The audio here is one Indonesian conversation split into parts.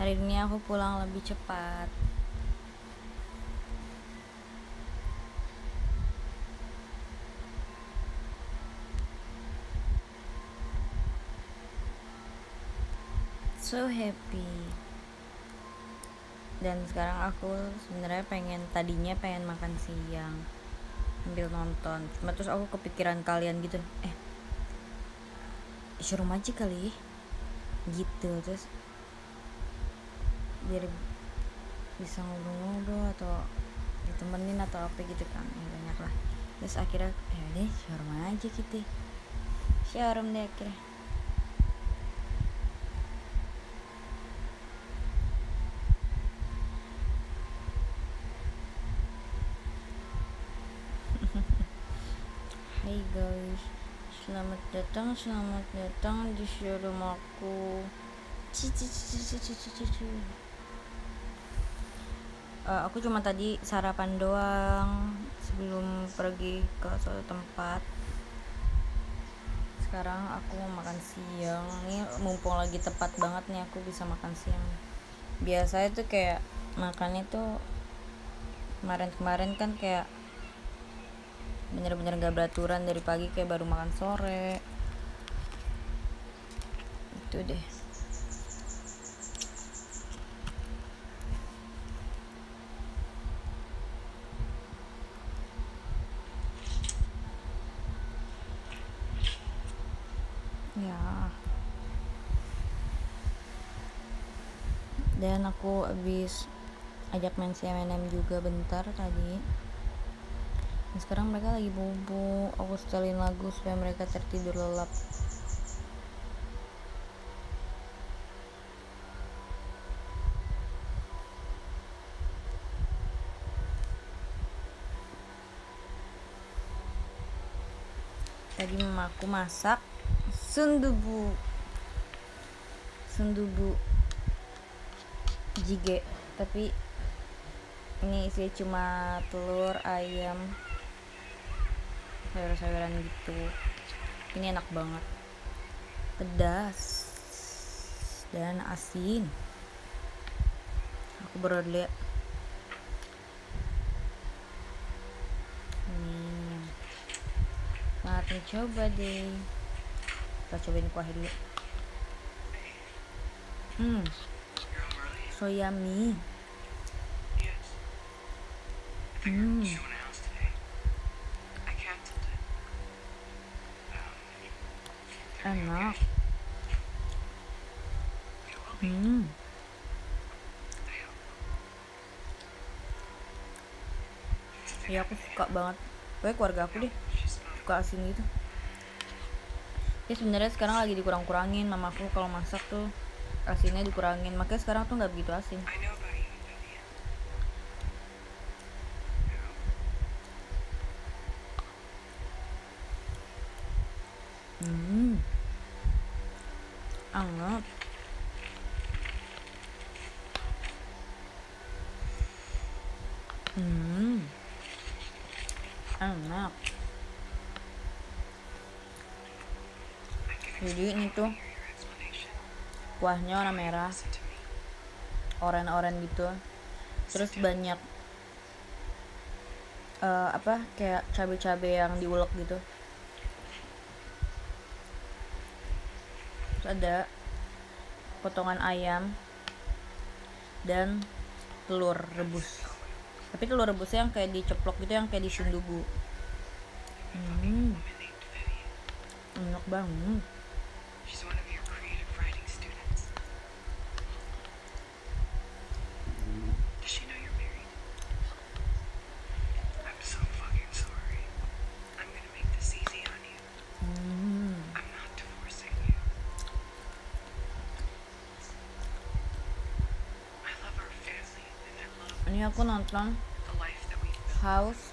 Hari ini aku pulang lebih cepat. So happy. Dan sekarang aku sebenarnya tadinya pengen makan siang sambil nonton. Cuma terus aku kepikiran kalian gitu. Suruh aja kali gitu, terus biar bisa ngobrol-ngobrol atau ditemenin atau apa gitu kan, ya banyak lah. Terus akhirnya ya deh showroom aja gitu, showroom deh akhirnya. Hai guys, selamat datang di showroom aku. Aku cuma tadi sarapan doang sebelum pergi ke suatu tempat. Sekarang aku mau makan siang. Ini mumpung lagi tepat banget nih aku bisa makan siang. Biasanya tuh kayak makannya tuh kemarin kan kayak bener-bener gak beraturan, dari pagi kayak baru makan sore. Itu deh. Ya. Dan aku abis ajak main CMNM juga bentar tadi. Dan sekarang mereka lagi bobo. Aku setelin lagu supaya mereka tertidur lelap. Tadi mamaku masak sundubu jjigae, tapi ini isinya cuma telur, ayam, sayur-sayuran gitu. Ini enak banget, pedas dan asin. Aku baru lihat nih. Selamat mencoba deh. Kita cobain kuahnya dulu. So yummy. Enak. Ya aku suka banget. Pokoknya keluarga aku deh suka asin gitu. Ya sebenarnya sekarang lagi dikurang-kurangin. Mamaku kalau masak tuh asinnya dikurangin, makanya sekarang tuh nggak begitu asin. Anget. Enak. Jadi ini tuh kuahnya warna merah, oranye gitu, terus banyak kayak cabai-cabai yang diulek gitu. Terus ada potongan ayam dan telur rebus, tapi telur rebusnya yang kayak diceplok gitu, yang kayak di sundubu. Enak banget. Ini aku nonton House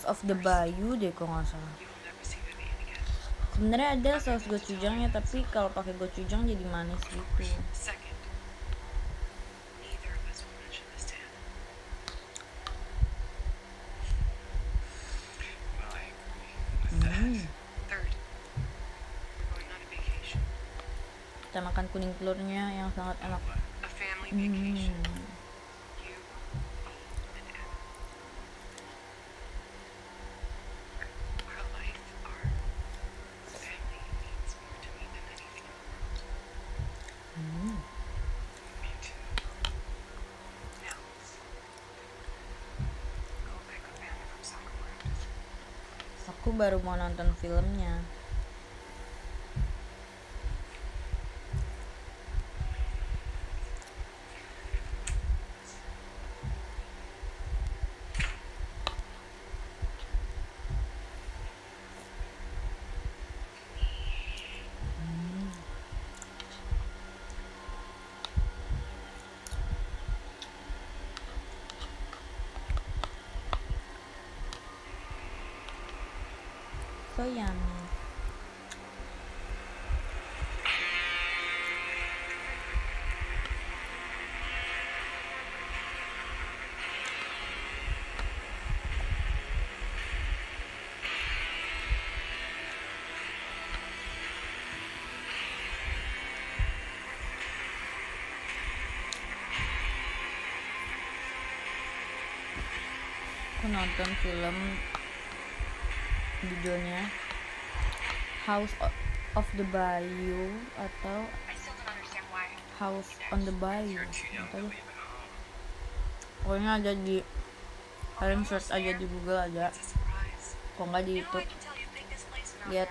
of the Bayou deh kok nggak salah. Sebenarnya ada saus gochujangnya, tapi kalau pakai gochujang jadi manis gitu. kita makan kuning telurnya yang sangat enak. Aku baru mau nonton filmnya. So yummy. Aku nonton film judulnya House of the Bayou atau House on the Bayou atau pokoknya ada di, kalian search aja di Google aja, kok nggak di YouTube, lihat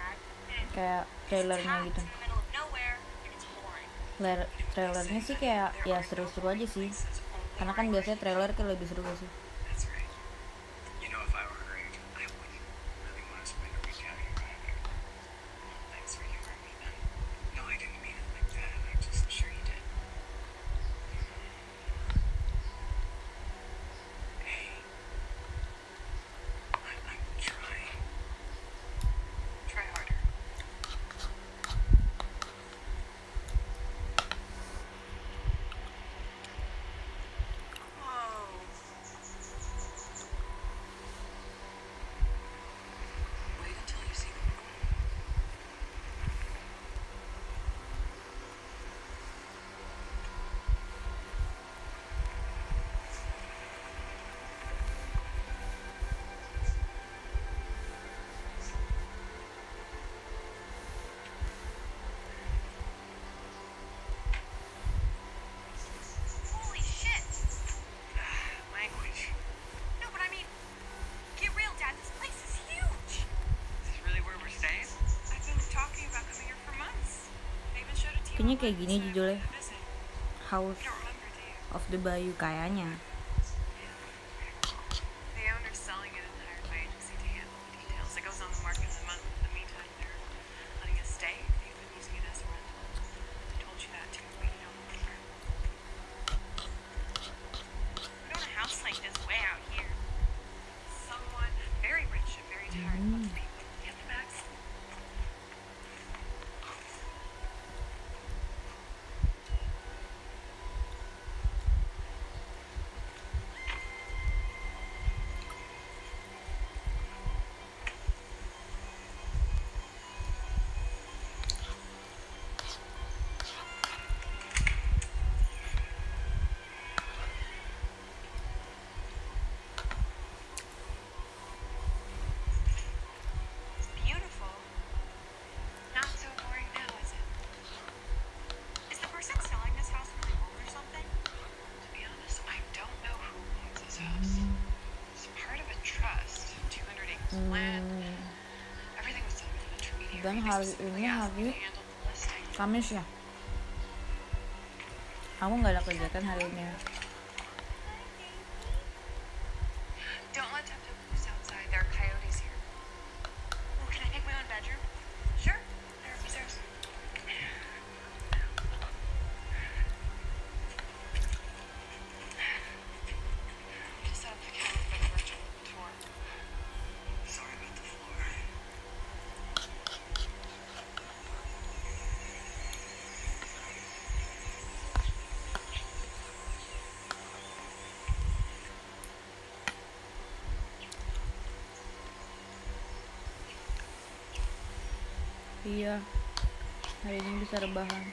kayak trailernya gitu. Trailernya sih kayak ya seru-seru aja sih, karena kan biasanya trailer kan lebih seru gak sih. Kayaknya kayak gini judulnya, House of the Bayou kayaknya. Dan hari ini hari Kamis ya, aku nggak ada kegiatan hari ini. Iya, hari ini bisa rebahan.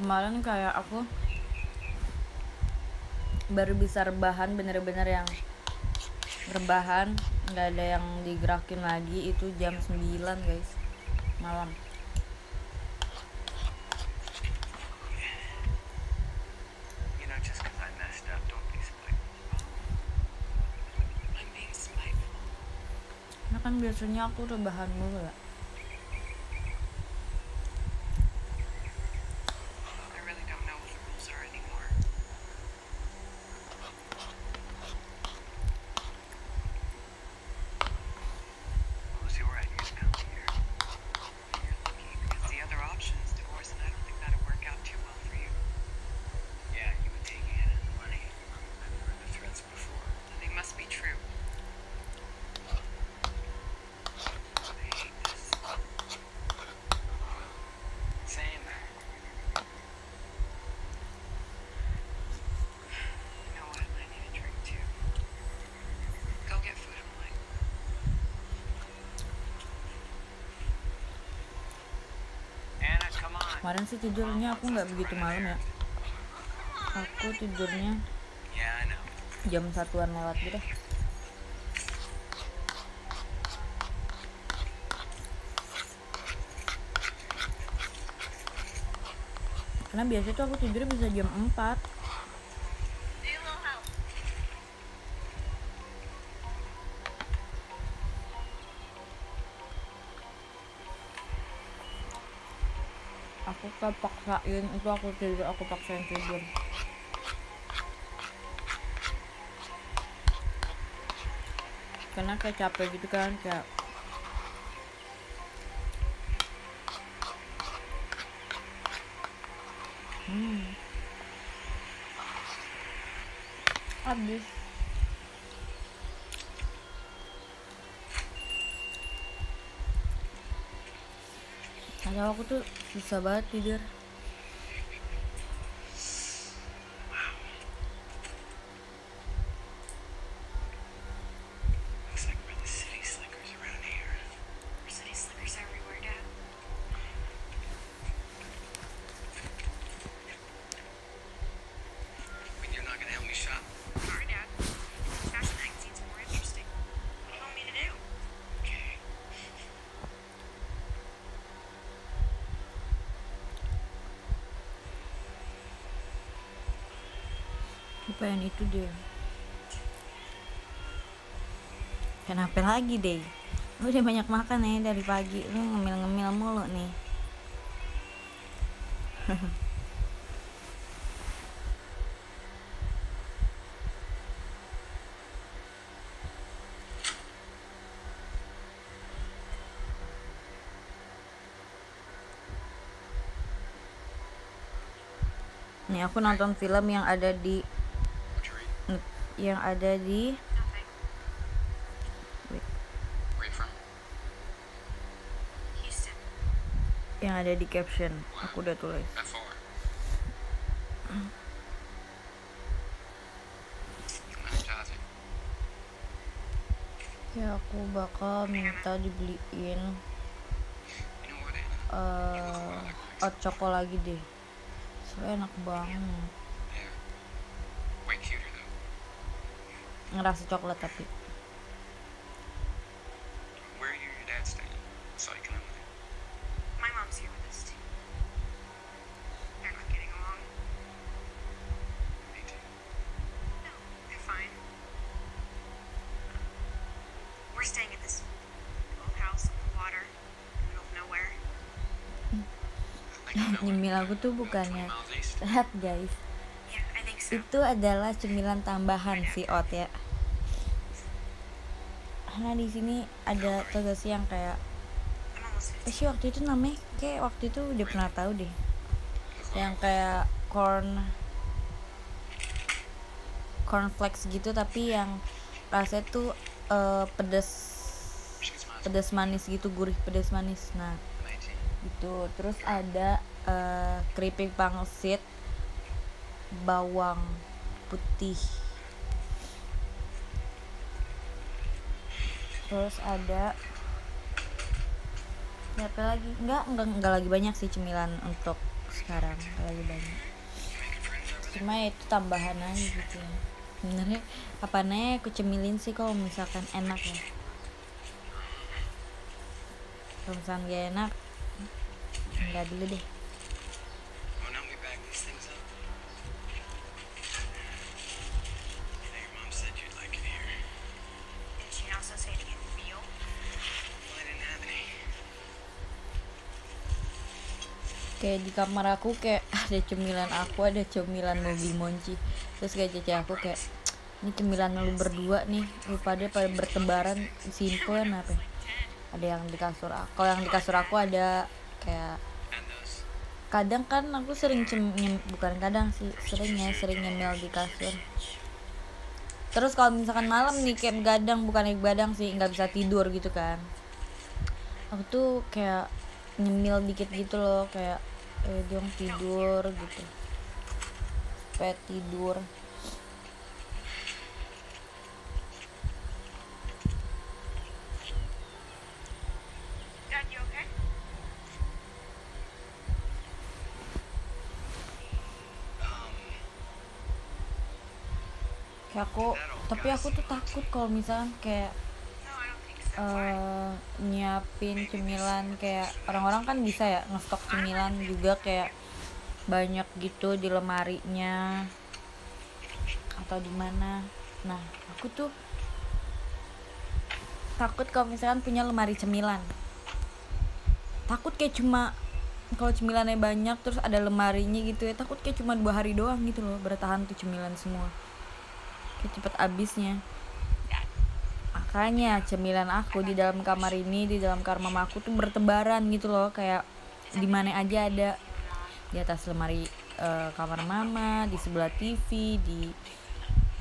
Kemarin kayak aku baru bisa rebahan, bener-bener yang rebahan, nggak ada yang digerakin lagi, itu jam 9 guys, malam. Nah kan biasanya aku rebahan mulu ya. Kemarin sih tidurnya aku nggak begitu malam ya, aku tidurnya jam 1-an lewat gitu. Karena biasanya tuh aku tidurnya bisa jam 4. Aku kepaksain itu, aku paksain tidur. Karena kayak capek gitu kan, kayak habis. Atau aku tuh susah banget tidur. Pengen itu deh. Kenapa lagi deh? Lu udah banyak makan ya dari pagi, lu ngemil-ngemil mulu nih. Nih aku nonton film yang ada di caption. Aku udah tulis. Ya aku bakal minta dibeliin hot choco lagi deh. Soalnya enak banget. Ngerasa coklat tapi. Nyemil aku tuh bukannya sehat guys, itu adalah cemilan tambahan si Ot ya. Karena di sini ada tugas yang kayak sih waktu itu namanya, kayak waktu itu udah pernah tahu deh, yang kayak cornflakes gitu, tapi yang rasanya tuh pedas manis gitu, gurih pedas manis. Nah gitu. Terus ada keripik pangsit bawang putih. Terus ada apa lagi? Enggak lagi banyak sih cemilan untuk sekarang lagi banyak, cuma itu tambahan aja gitu ya. Sebenarnya apanya aku cemilin sih kalau misalkan enak ya. Kalau misalkan gak enak enggak dulu deh. Kayak di kamar aku kayak ada cemilan aku, ada cemilan mobil Monci. Terus kayak cece aku kayak, ini cemilan lu berdua nih, lu pada bertebaran simple apa ya? Ada yang di kasur aku. Kalau yang di kasur aku ada kayak, kadang kan aku sering bukan kadang sih, sering nyemil di kasur. Terus kalau misalkan malam nih kayak begadang, bukan begadang sih, nggak bisa tidur gitu kan, aku tuh kayak nyemil dikit gitu loh, kayak dong tidur gitu, supaya tidur. Kayak tapi aku tuh takut kalau misalkan kayak nyiapin cemilan, kayak orang-orang kan bisa ya ngestok cemilan juga kayak banyak gitu di lemarinya atau di mana. Nah, aku tuh takut kalau misalkan punya lemari cemilan. Takut kayak cuma kalau cemilannya banyak terus ada lemarinya gitu ya, takut kayak cuma 2 hari doang gitu loh bertahan tuh cemilan semua. Kayak cepet habisnya. Makanya cemilan aku di dalam kamar ini, di dalam kamar mama aku tuh bertebaran gitu loh, kayak di mana aja ada. Di atas lemari kamar mama, di sebelah TV, di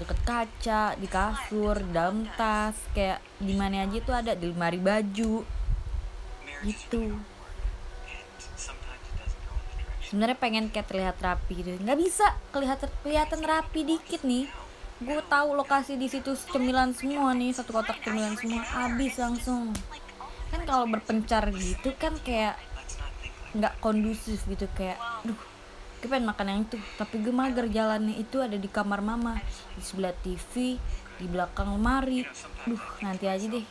deket kaca, di kasur, di dalam tas, kayak di mana aja tuh ada, di lemari baju gitu. Sebenarnya pengen kayak terlihat rapi gitu, nggak bisa kelihatan rapi dikit nih. Gue tahu lokasi di situ cemilan semua nih, satu kotak cemilan semua habis langsung. Kan kalau berpencar gitu kan kayak nggak kondusif gitu, kayak gue pengen makan yang itu tapi gue mager jalannya. Itu ada di kamar mama, di sebelah TV, di belakang lemari. Nanti aja deh,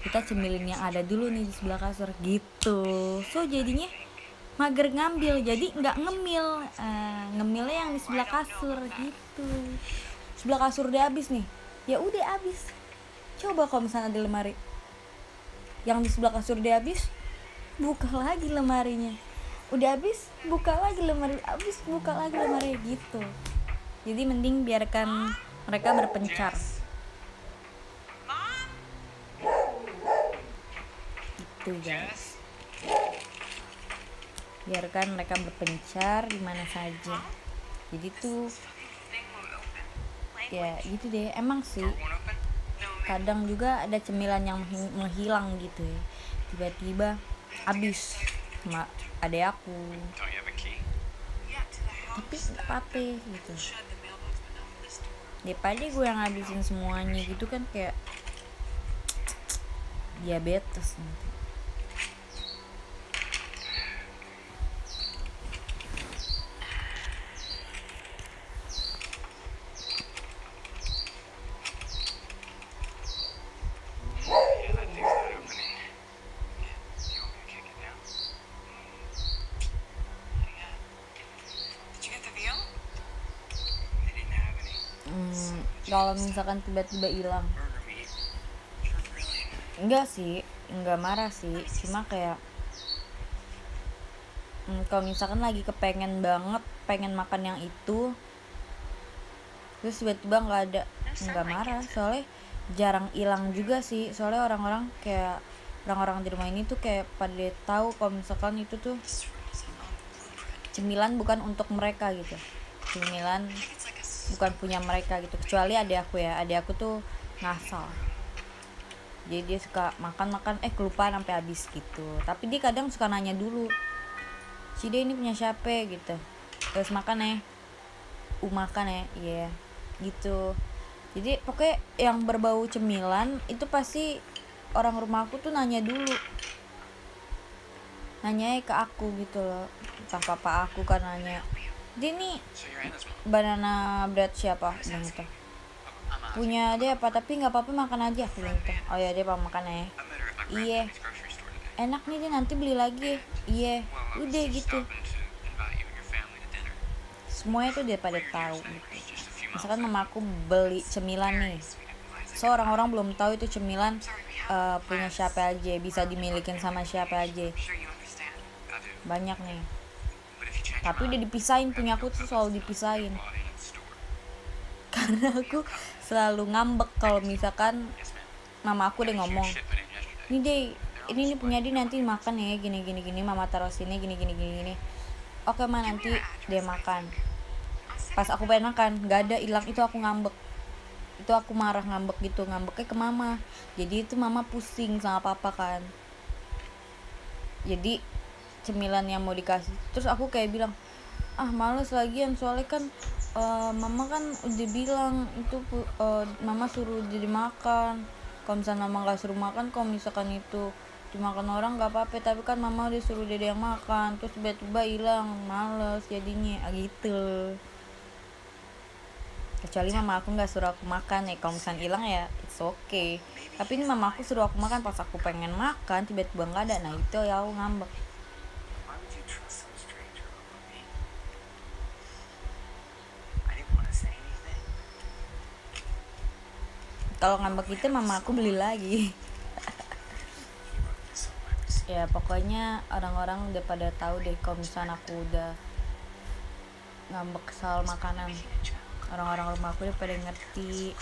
kita cemilin yang ada dulu nih di sebelah kasur gitu. So jadinya mager ngambil, jadi nggak ngemil. Ngemilnya yang di sebelah kasur gitu. Sebelah kasur udah habis nih, ya udah habis. Coba kalau misalnya di lemari yang di sebelah kasur udah habis, buka lagi lemarinya. Udah habis, buka lagi lemari, habis buka lagi lemari gitu. Jadi mending biarkan mereka berpencar gitu guys. Biarkan mereka berpencar di mana saja. Jadi tuh ya gitu deh. Emang sih kadang juga ada cemilan yang menghilang gitu ya, tiba-tiba habis sama adek aku, tapi nggak apa-apa gitu. Daripada gue yang ngabisin semuanya gitu kan, kayak diabetes nanti. Kalau misalkan tiba-tiba hilang, enggak sih, enggak marah sih, cuma kayak kalau misalkan lagi kepengen banget pengen makan yang itu terus tiba-tiba nggak ada, nggak marah. Soalnya jarang hilang juga sih, soalnya orang-orang di rumah ini tuh kayak pada tahu kalau misalkan itu tuh cemilan bukan untuk mereka gitu, cemilan bukan punya mereka gitu, kecuali adek aku tuh ngasal, jadi dia suka makan kelupaan sampai habis gitu. Tapi dia kadang suka nanya dulu, Cide ini punya siapa gitu, terus makan ya iya gitu. Jadi pokoknya yang berbau cemilan itu pasti orang rumah aku tuh nanya dulu, nanya ke aku gitu loh, entah papa aku kan nanya, dia nih banana bread siapa bilang gitu, punya dia apa, tapi nggak apa-apa makan aja aku bilang gitu. Oh ya dia mau makan ya, iya enak nih, dia nanti beli lagi, iya udah gitu, semuanya tuh dia pada tahu gitu. Misalkan mama aku beli cemilan nih, so orang-orang belum tahu itu cemilan punya siapa aja, bisa dimilikin sama siapa aja, banyak nih, tapi udah dipisahin, punya aku tuh selalu dipisahin karena aku selalu ngambek kalau misalkan mama aku udah ngomong, ini deh ini punya dia nanti makan ya gini gini gini, mama taruh sini gini gini gini gini, oke ma nanti dia makan. Pas aku pengen makan nggak ada, hilang, itu aku ngambek, itu aku marah ngambek gitu, ngambeknya ke mama, jadi itu mama pusing sama papa kan, jadi cemilan yang mau dikasih terus aku kayak bilang males lagian, soalnya kan mama kan udah bilang itu mama suruh jadi makan, kalau misalnya mama nggak suruh makan, kalau misalkan itu dimakan orang nggak apa-apa, tapi kan mama udah suruh dede yang makan, terus tiba-tiba hilang, males jadinya gitu. Kecuali mama aku nggak suruh aku makan ya, kalau misalnya hilang ya it's okay, tapi ini mama aku suruh aku makan, pas aku pengen makan tiba-tiba nggak ada, nah itu ya aku ngambek. Kalau ngambek itu mama aku beli lagi. Ya pokoknya orang-orang udah pada tahu deh kalau misalnya aku udah ngambek soal makanan, orang-orang rumah aku udah pada ngerti.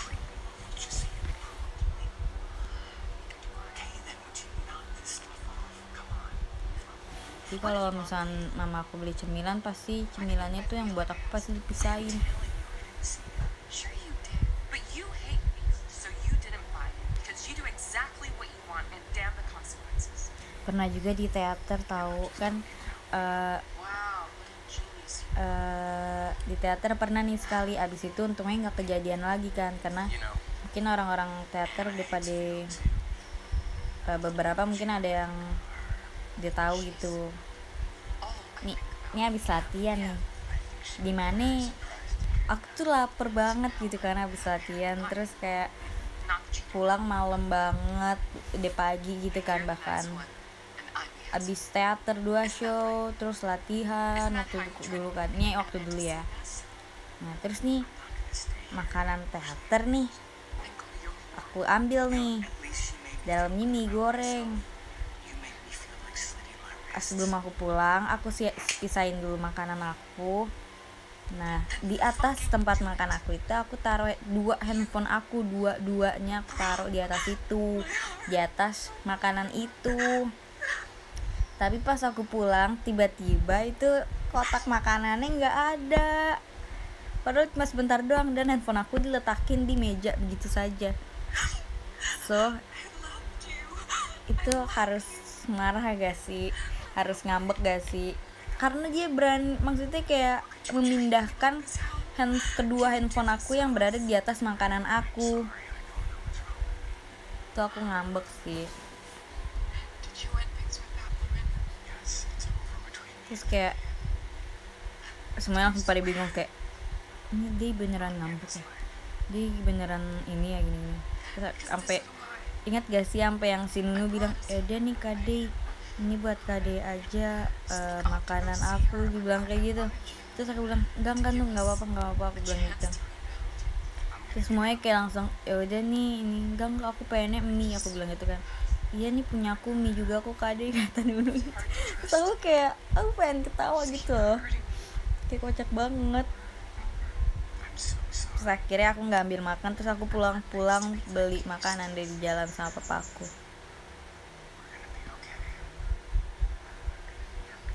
Jadi kalau misalnya mama aku beli cemilan, pasti cemilannya tuh yang buat aku pasti dipisahin. Pernah juga di teater tahu kan, di teater pernah nih sekali, abis itu untungnya nggak kejadian lagi kan, karena mungkin orang-orang teater udah pada beberapa mungkin ada yang dia tahu gitu, nih abis latihan nih dimana aku tuh lapar banget gitu kan abis latihan, terus kayak pulang malam banget, udah pagi gitu kan, bahkan abis teater 2 show terus latihan waktu dulu kan, ini waktu dulu ya. Nah terus nih makanan teater nih aku ambil nih, dalamnya mie goreng. Sebelum aku pulang aku pisahin dulu makanan aku. Nah di atas tempat makan aku itu aku taruh 2 handphone aku, dua-duanya aku taruh di atas itu, di atas makanan itu. Tapi pas aku pulang tiba-tiba itu kotak makanannya nggak ada, padahal cuma sebentar doang, dan handphone aku diletakin di meja begitu saja. So itu harus marah gak sih, harus ngambek gak sih, karena dia berani, maksudnya kayak memindahkan kedua handphone aku yang berada di atas makanan aku. Itu aku ngambek sih. Terus kayak semuanya langsung pada bingung, kayak ini dia beneran ngambek ya, dia beneran ini ya gini. Terus sampai ingat gak sih sampai yang si Nunu bilang, udah nih Kade, ini buat Kade aja makanan aku, dibilang kayak gitu. Terus aku bilang enggak tuh nggak apa-apa, aku bilang gitu. Terus semuanya kayak langsung udah nih ini enggak aku pengennya mie, aku bilang gitu kan. Iya nih punya aku mie juga aku Kade, kata Nunu. Terus aku kayak aku pengen ketawa gitu loh, kayak kocak banget. Terus akhirnya aku nggak ambil makan, terus aku pulang beli makanan dari jalan sama papaku.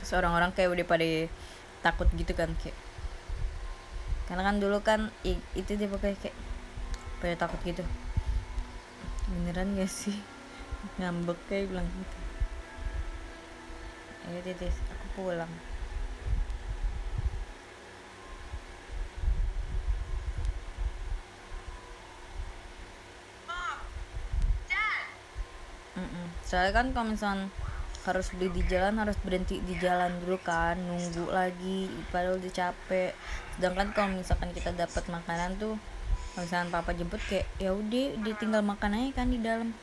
Terus orang-orang kayak udah pada takut gitu kan, kayak karena kan dulu kan itu dia pakai kayak pada takut gitu, beneran gak sih ngambek kayak bilang gitu. Ayo Titis aku pulang. Soalnya kan kalau misalnya harus beli di jalan, harus berhenti di jalan dulu kan, nunggu lagi padahal udah capek. Sedangkan kalau misalkan kita dapat makanan tuh, kalau misalkan papa jemput kayak ya udah tinggal makan aja kan di dalam,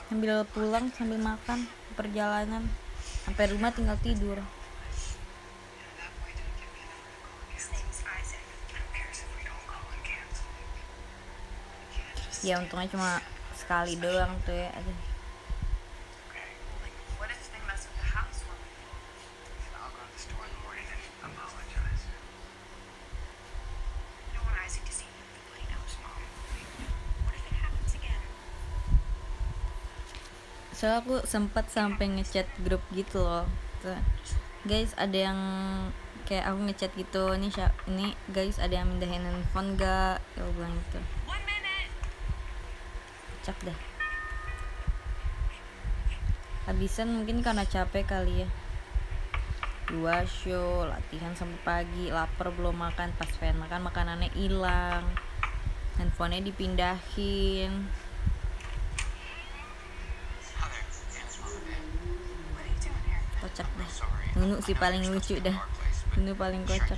sambil pulang sambil makan perjalanan sampai rumah tinggal tidur. Ya untungnya cuma sekali doang tuh ya. Aduh. Soalnya aku sempat sampai ngechat grup gitu loh. Tuh. Guys, ada yang kayak aku ngechat gitu, ini guys ada yang mindahin handphone gak? Ya aku bilang gitu. Cak dah. Habisan mungkin karena capek kali ya. 2 show, latihan sampai pagi, lapar belum makan, pas pengen makan makanannya hilang, handphonenya dipindahin. Kocak dah. Nunu sih paling lucu dah. Nunu paling kocak.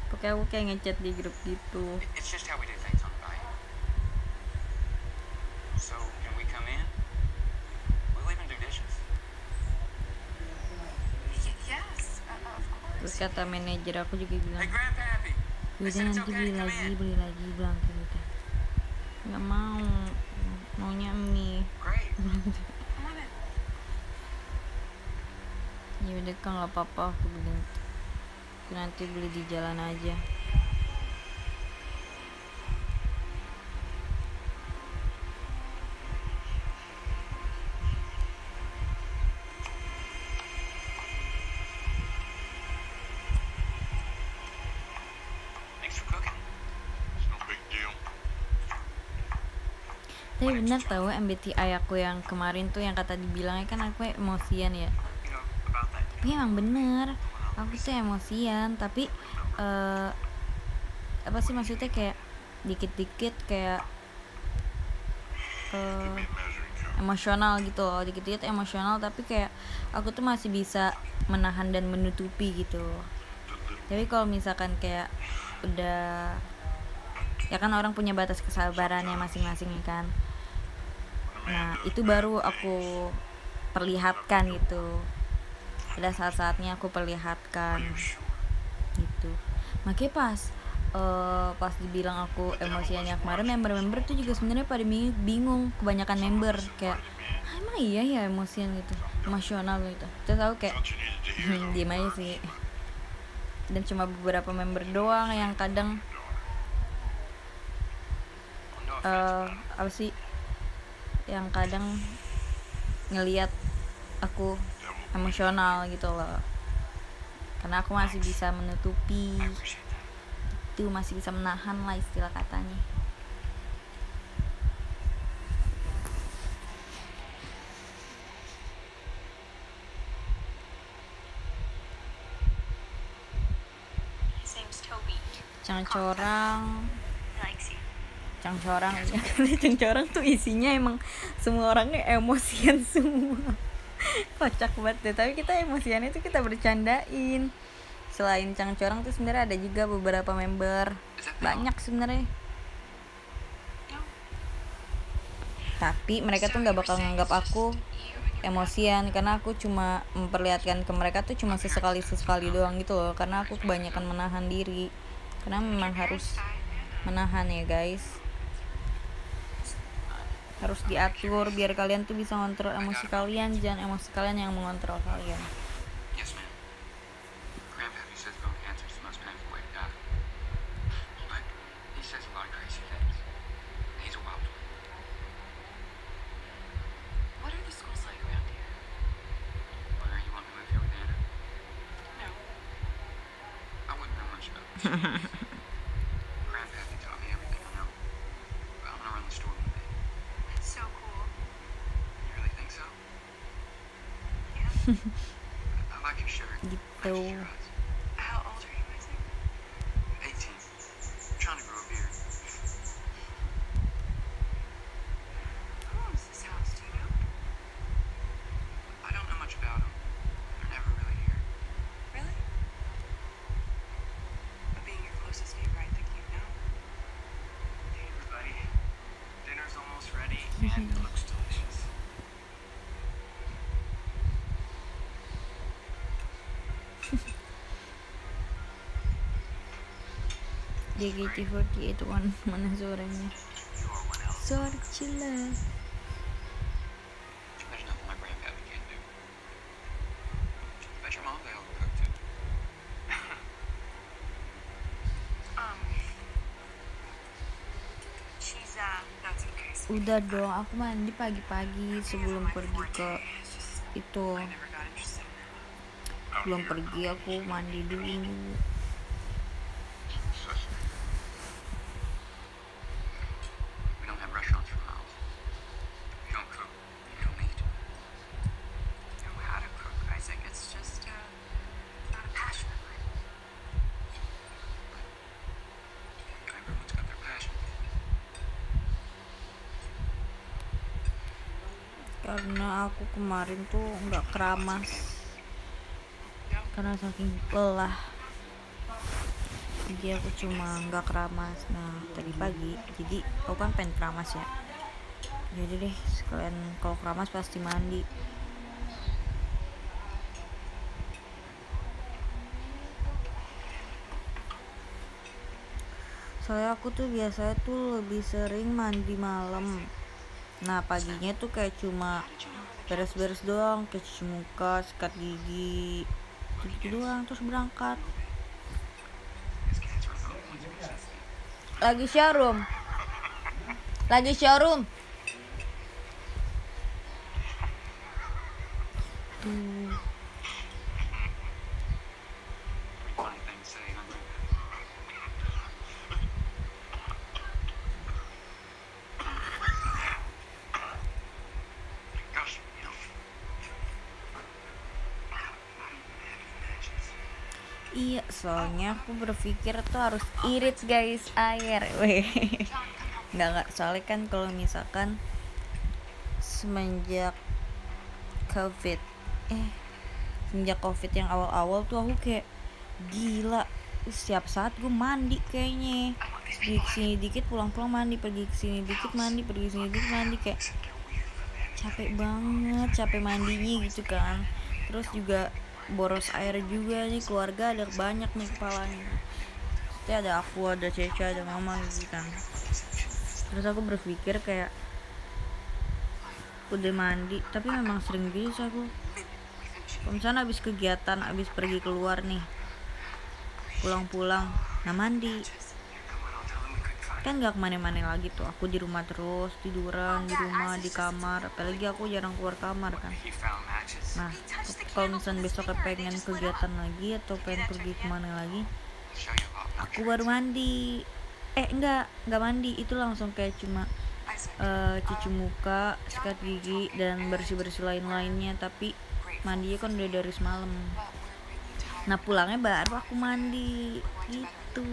Pokoknya aku kayak ngechat di grup gitu. Terus kata manajer aku juga bilang, udah nanti beli lagi bilang kayak gitu. Nggak maunya mie. Ya udah kan nggak apa-apa, aku bilang nanti beli di jalan aja. Tapi bener tahu MBTI aku yang kemarin tuh yang kata dibilangnya kan aku emosian ya. Tapi emang bener, aku tuh emosian, tapi apa sih maksudnya kayak dikit-dikit kayak emosional gitu loh, dikit-dikit emosional, tapi kayak aku tuh masih bisa menahan dan menutupi gitu. Tapi kalau misalkan kayak udah, ya kan orang punya batas kesabarannya masing-masing kan. Nah itu baru aku perlihatkan gitu, ada saat-saatnya aku perlihatkan gitu. Makanya pas dibilang aku emosiannya kemarin, member-member tuh juga sebenarnya pada bingung, kebanyakan member kayak emang iya ya emosian gitu, emosional gitu. Terus aku kayak diem aja sih. Dan cuma beberapa member doang yang kadang apa sih, yang kadang ngelihat aku emosional gitu loh, karena aku masih bisa menutupi itu, masih bisa menahan lah istilah katanya. Cangcorang tuh isinya emang semua orangnya emosian semua. Kocak banget deh, tapi kita emosiannya tuh kita bercandain. Selain Cangcorang tuh sebenarnya ada juga beberapa member, banyak sebenarnya, tapi mereka tuh nggak bakal nganggap aku emosian karena aku cuma memperlihatkan ke mereka tuh cuma sesekali doang gitu loh, karena aku kebanyakan menahan diri, karena memang harus menahan ya guys, harus diatur biar kalian tuh bisa ngontrol emosi kalian, jangan emosi kalian yang mengontrol kalian. JKT48 one. Mana suaranya? Suara Cila. Udah dong, aku mandi pagi-pagi sebelum pergi ke itu. Belum pergi aku mandi dulu. Karena aku kemarin tuh nggak keramas karena saking lelah, jadi aku cuma nggak keramas. Nah tadi pagi jadi aku kan pengen keramas ya, jadi deh sekalian kalau keramas pasti mandi. Soalnya aku tuh biasanya tuh lebih sering mandi malam. Nah paginya tuh kayak cuma beres-beres doang, kayak cuci muka, sikat gigi, gitu doang, terus berangkat. Lagi showroom. Tuh. Iya, soalnya aku berpikir tuh harus irit guys air. Nggak, soalnya kan kalau misalkan semenjak covid yang awal-awal tuh aku kayak gila, setiap saat gue mandi kayaknya, pergi kesini dikit pulang-pulang mandi, pergi kesini dikit mandi, pergi kesini dikit mandi, kayak capek banget, capek mandinya gitu kan. Terus juga boros air juga nih, keluarga ada banyak nih kepalanya, jadi ada aku, ada Ceca, ada mama gitu kan. Terus aku berpikir kayak udah mandi, tapi memang sering gitu sih aku kalau misalnya habis kegiatan, habis pergi keluar nih, pulang-pulang nah mandi kan gak kemana-mana lagi tuh, aku di rumah terus, tiduran di rumah, di kamar, apalagi aku jarang keluar kamar kan. Nah kalau misalnya besok pengen kegiatan lagi atau pengen pergi kemana lagi, aku baru mandi. Enggak mandi, itu langsung kayak cuma cuci muka, sikat gigi, dan bersih-bersih lain-lainnya, tapi mandinya kan udah dari semalam. Nah pulangnya baru aku mandi gitu.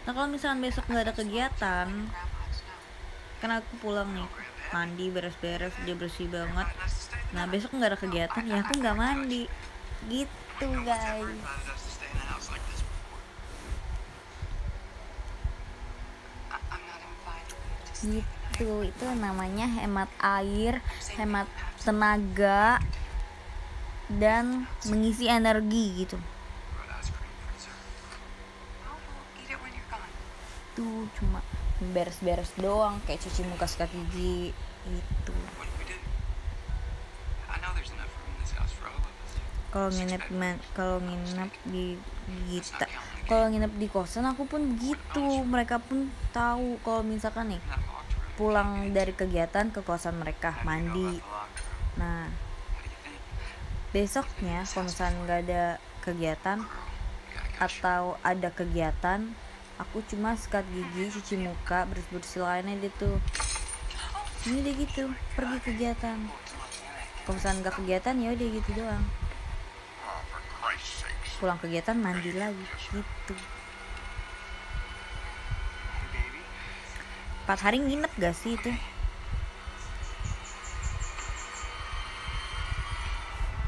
Nah kalau misalkan besok nggak ada kegiatan, kan aku pulang nih, mandi, beres-beres, dia bersih banget. Nah besok nggak ada kegiatan, ya aku nggak mandi gitu guys. Gitu, itu namanya hemat air, hemat tenaga, dan mengisi energi gitu. Tuh cuma beres-beres doang, kayak cuci muka, sikat gigi itu. Kalau nginep di kosan aku pun begitu, mereka pun tahu kalau misalkan nih pulang dari kegiatan ke kosan mereka mandi. Nah besoknya kalau misalnya nggak ada kegiatan atau ada kegiatan, aku cuma sikat gigi, cuci muka, bersih-bersih lainnya gitu. Ini deh gitu, pergi kegiatan. Kalau misalnya nggak kegiatan ya udah gitu doang, pulang kegiatan mandi lagi gitu. 4 hari nginep gak sih itu?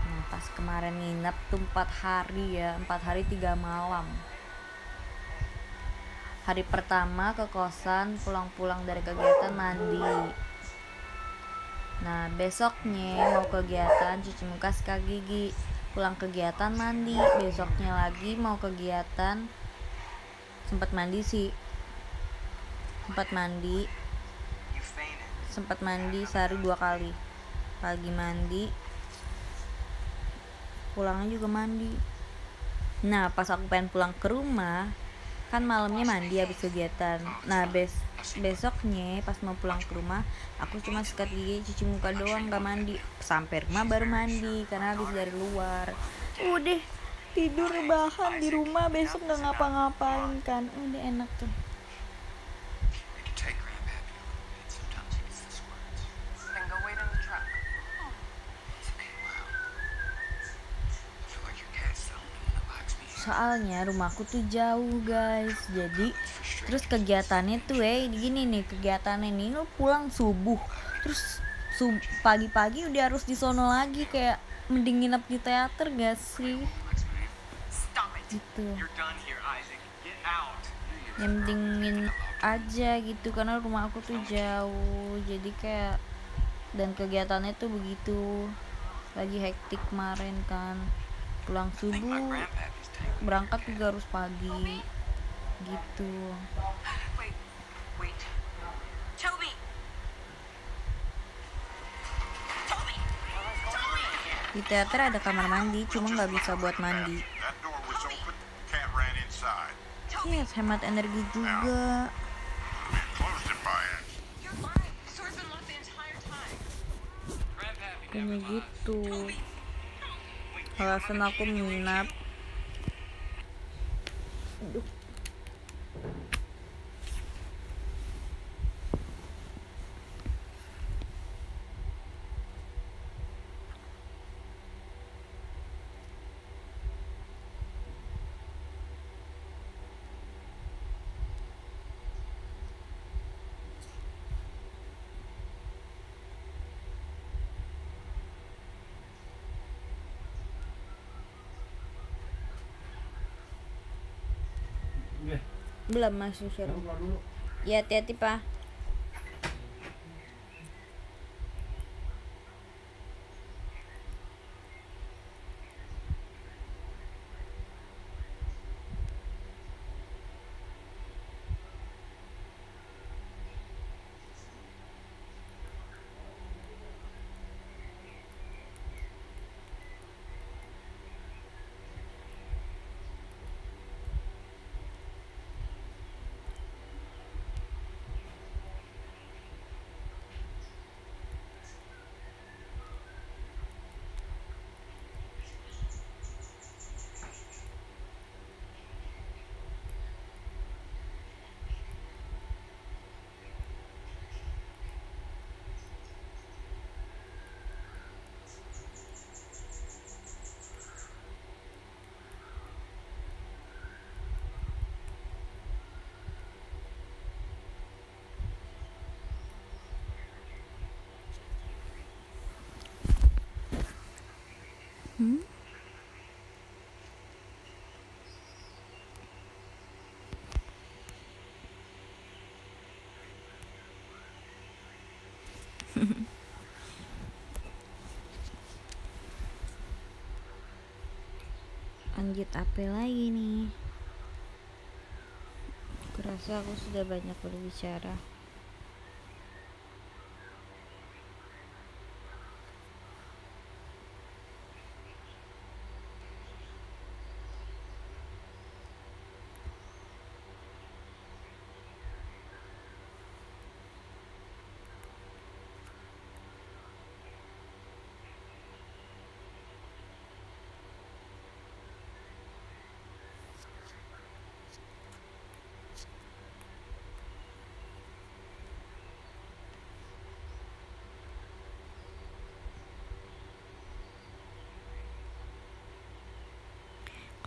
Nah pas kemarin nginep tuh 4 hari ya, 4 hari 3 malam. Hari pertama ke kosan, pulang-pulang dari kegiatan mandi. Nah besoknya mau kegiatan, cuci muka, sikat gigi, pulang kegiatan mandi, besoknya lagi mau kegiatan, sempat mandi sih, sempat mandi sehari 2 kali, pagi mandi, pulangnya juga mandi. Nah pas aku pengen pulang ke rumah kan malamnya mandi habis kegiatan. Nah besoknya pas mau pulang ke rumah aku cuma sikat gigi, cuci muka doang, gak mandi. Sampai rumah baru mandi karena habis dari luar. Udah tidur rebahan di rumah, besok gak ngapa-ngapain kan, udah enak tuh. Soalnya rumahku tuh jauh guys, jadi terus kegiatannya tuh gini nih, kegiatannya nih lu pulang subuh terus pagi-pagi udah harus di sono lagi, kayak mending nginep di teater gak sih gitu, yang mendingin aja gitu karena rumah aku tuh jauh, jadi kayak dan kegiatannya tuh begitu, lagi hektik kemarin kan, pulang subuh berangkat juga harus pagi gitu. Di teater ada kamar mandi, cuma nggak bisa buat mandi. Yes, hemat energi juga. Kayak gitu. Alasan aku minat. Aduh. Belum masuk suruh. Ya hati-hati pak. Lanjut apa lagi nih? Kurasa aku sudah banyak berbicara.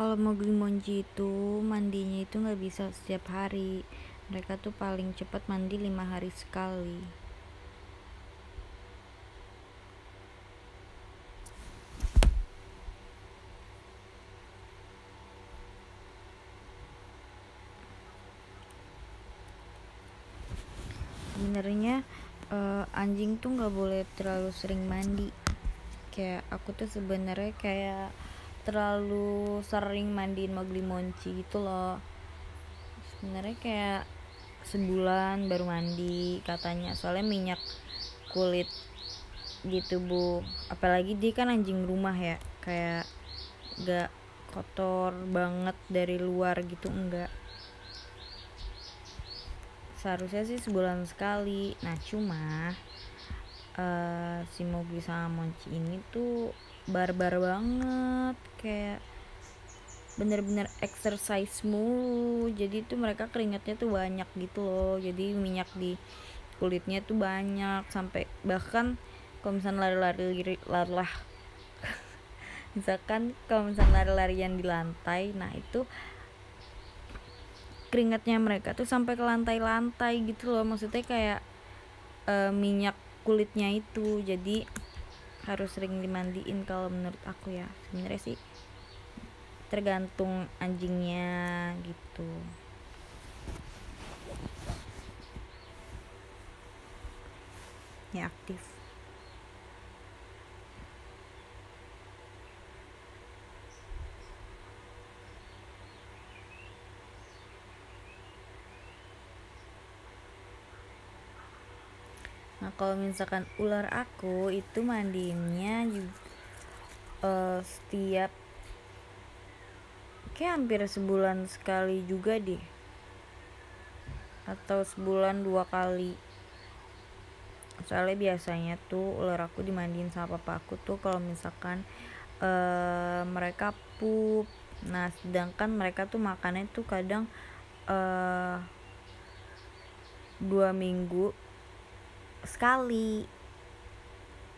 Kalau Mowgli Monji itu mandinya itu nggak bisa setiap hari, mereka tuh paling cepat mandi 5 hari sekali. Sebenarnya anjing tuh nggak boleh terlalu sering mandi, kayak aku tuh sebenarnya kayak terlalu sering mandiin Mowgli Monji gitu loh, sebenarnya kayak sebulan baru mandi katanya, soalnya minyak kulit gitu bu. Apalagi dia kan anjing rumah ya, kayak gak kotor banget dari luar gitu, enggak. Seharusnya sih sebulan sekali. Nah cuma si Mowgli sama Monci ini tuh barbar banget, kayak bener-bener exercise mulu. Jadi tuh mereka keringatnya tuh banyak gitu loh, jadi minyak di kulitnya tuh banyak, sampai bahkan kalau misalnya lari-lari lah misalkan kalau misalnya lari-larian di lantai, nah itu keringatnya mereka tuh sampai ke lantai-lantai gitu loh, maksudnya kayak minyak kulitnya itu, jadi harus sering dimandiin kalau menurut aku ya. Sebenarnya sih tergantung anjingnya gitu ya, aktif. Nah kalau misalkan ular aku itu mandiinnya juga setiap kayak hampir sebulan sekali juga deh, atau sebulan 2 kali. Soalnya biasanya tuh ular aku dimandiin sama papa aku tuh kalau misalkan mereka pup. Nah sedangkan mereka tuh makannya tuh kadang 2 minggu sekali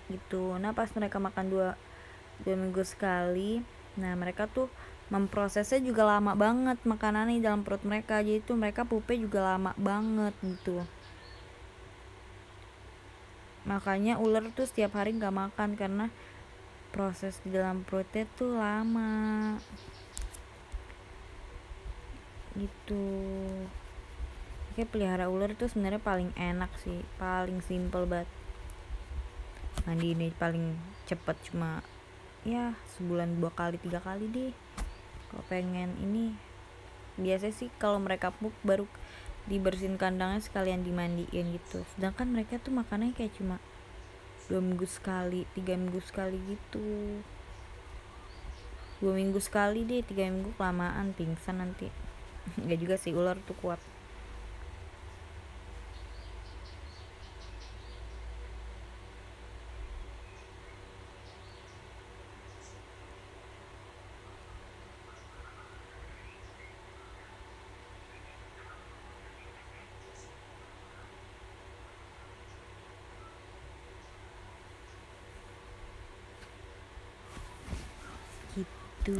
gitu. Nah pas mereka makan dua minggu sekali, nah mereka tuh memprosesnya juga lama banget makanannya di dalam perut mereka, jadi tuh mereka pupnya juga lama banget gitu. Makanya ular tuh setiap hari nggak makan karena proses di dalam perutnya tuh lama gitu. Kayak pelihara ular tuh sebenarnya paling enak sih, paling simple banget. Mandi ini paling cepet, cuma ya sebulan 2 kali 3 kali deh. Kalau pengen ini biasanya sih kalau mereka pup baru dibersihin kandangnya sekalian dimandiin gitu. Sedangkan mereka tuh makannya kayak cuma 2 minggu sekali, 3 minggu sekali gitu. 2 minggu sekali deh, 3 minggu kelamaan pingsan nanti. Gak juga sih, ular tuh kuat. Gitu.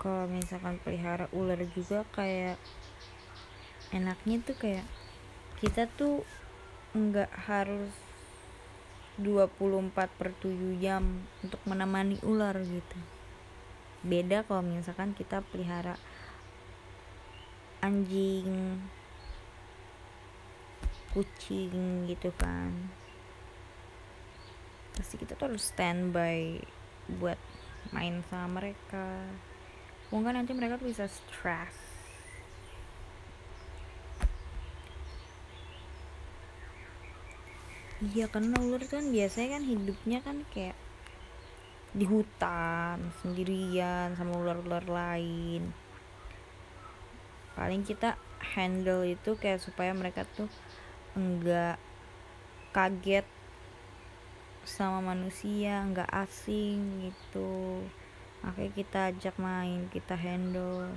Kalau misalkan pelihara ular juga kayak enaknya tuh kayak kita tuh nggak harus 24/7 jam untuk menemani ular gitu. Beda kalau misalkan kita pelihara anjing, kucing gitu kan, pasti kita tuh harus standby buat main sama mereka. Mungkin nanti mereka tuh bisa stres. Iya karena ular kan biasanya kan hidupnya kan kayak di hutan sendirian sama ular-ular lain. Paling kita handle itu kayak supaya mereka tuh enggak kaget sama manusia, enggak asing gitu. Makanya kita ajak main, kita handle.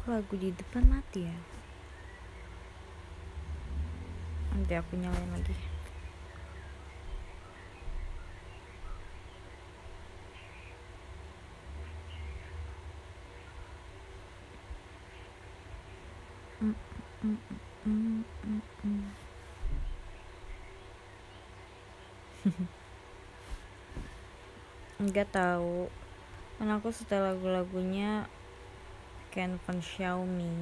Kok lagu di depan mati ya? Nanti aku nyalain lagi. Enggak tahu, kan aku setel lagu-lagunya Ken Van Xiaomi.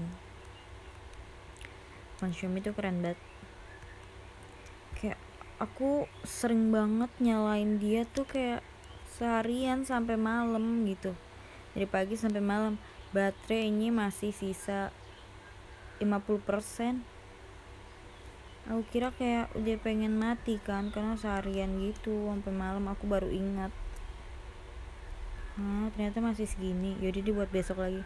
Van Xiaomi tuh keren banget. Kayak aku sering banget nyalain dia tuh kayak seharian sampai malam gitu, dari pagi sampai malam. Baterainya masih sisa 50%. Aku kira kayak udah pengen mati kan, karena seharian gitu sampai malam. Aku baru ingat, ternyata masih segini. Yaudah dibuat besok lagi.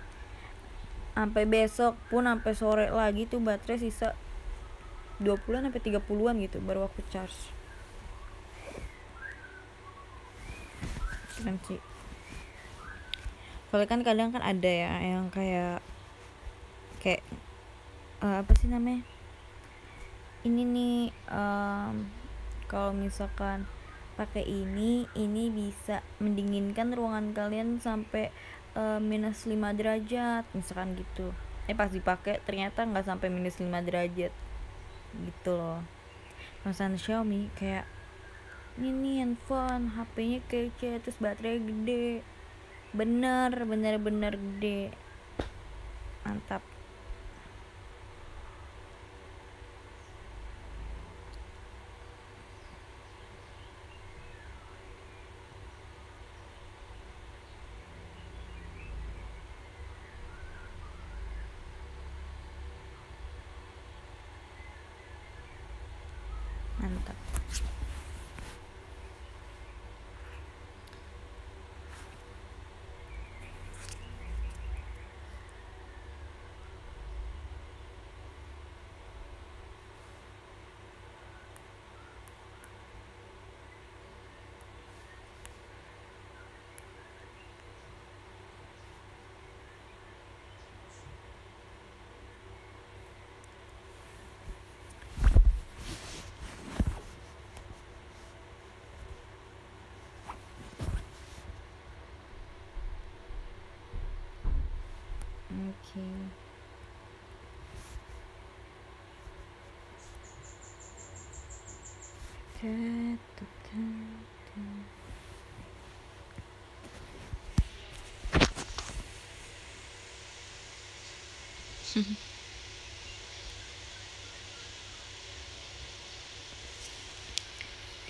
Sampai besok pun sampai sore lagi tuh baterai sisa 20-an sampai 30-an gitu baru aku charge. Keren sih. Soalnya kan kadang kan ada ya yang kayak apa sih namanya, ini nih, kalau misalkan pakai ini bisa mendinginkan ruangan kalian sampai minus 5 derajat misalkan gitu. Pas dipakai ternyata nggak sampai minus 5 derajat gitu loh. Pesan Xiaomi kayak ini handphone HP-nya kece, terus baterai gede, bener gede, mantap. Mantap. Oke.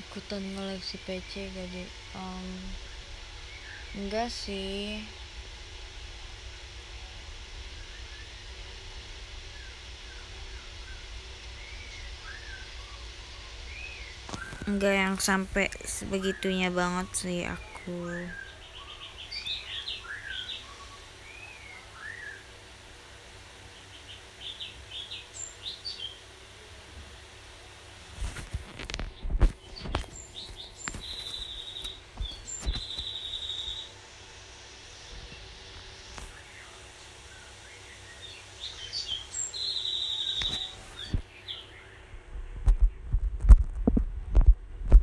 Ikutan koleksi PC jadi enggak sih. Enggak yang sampai sebegitunya banget sih aku.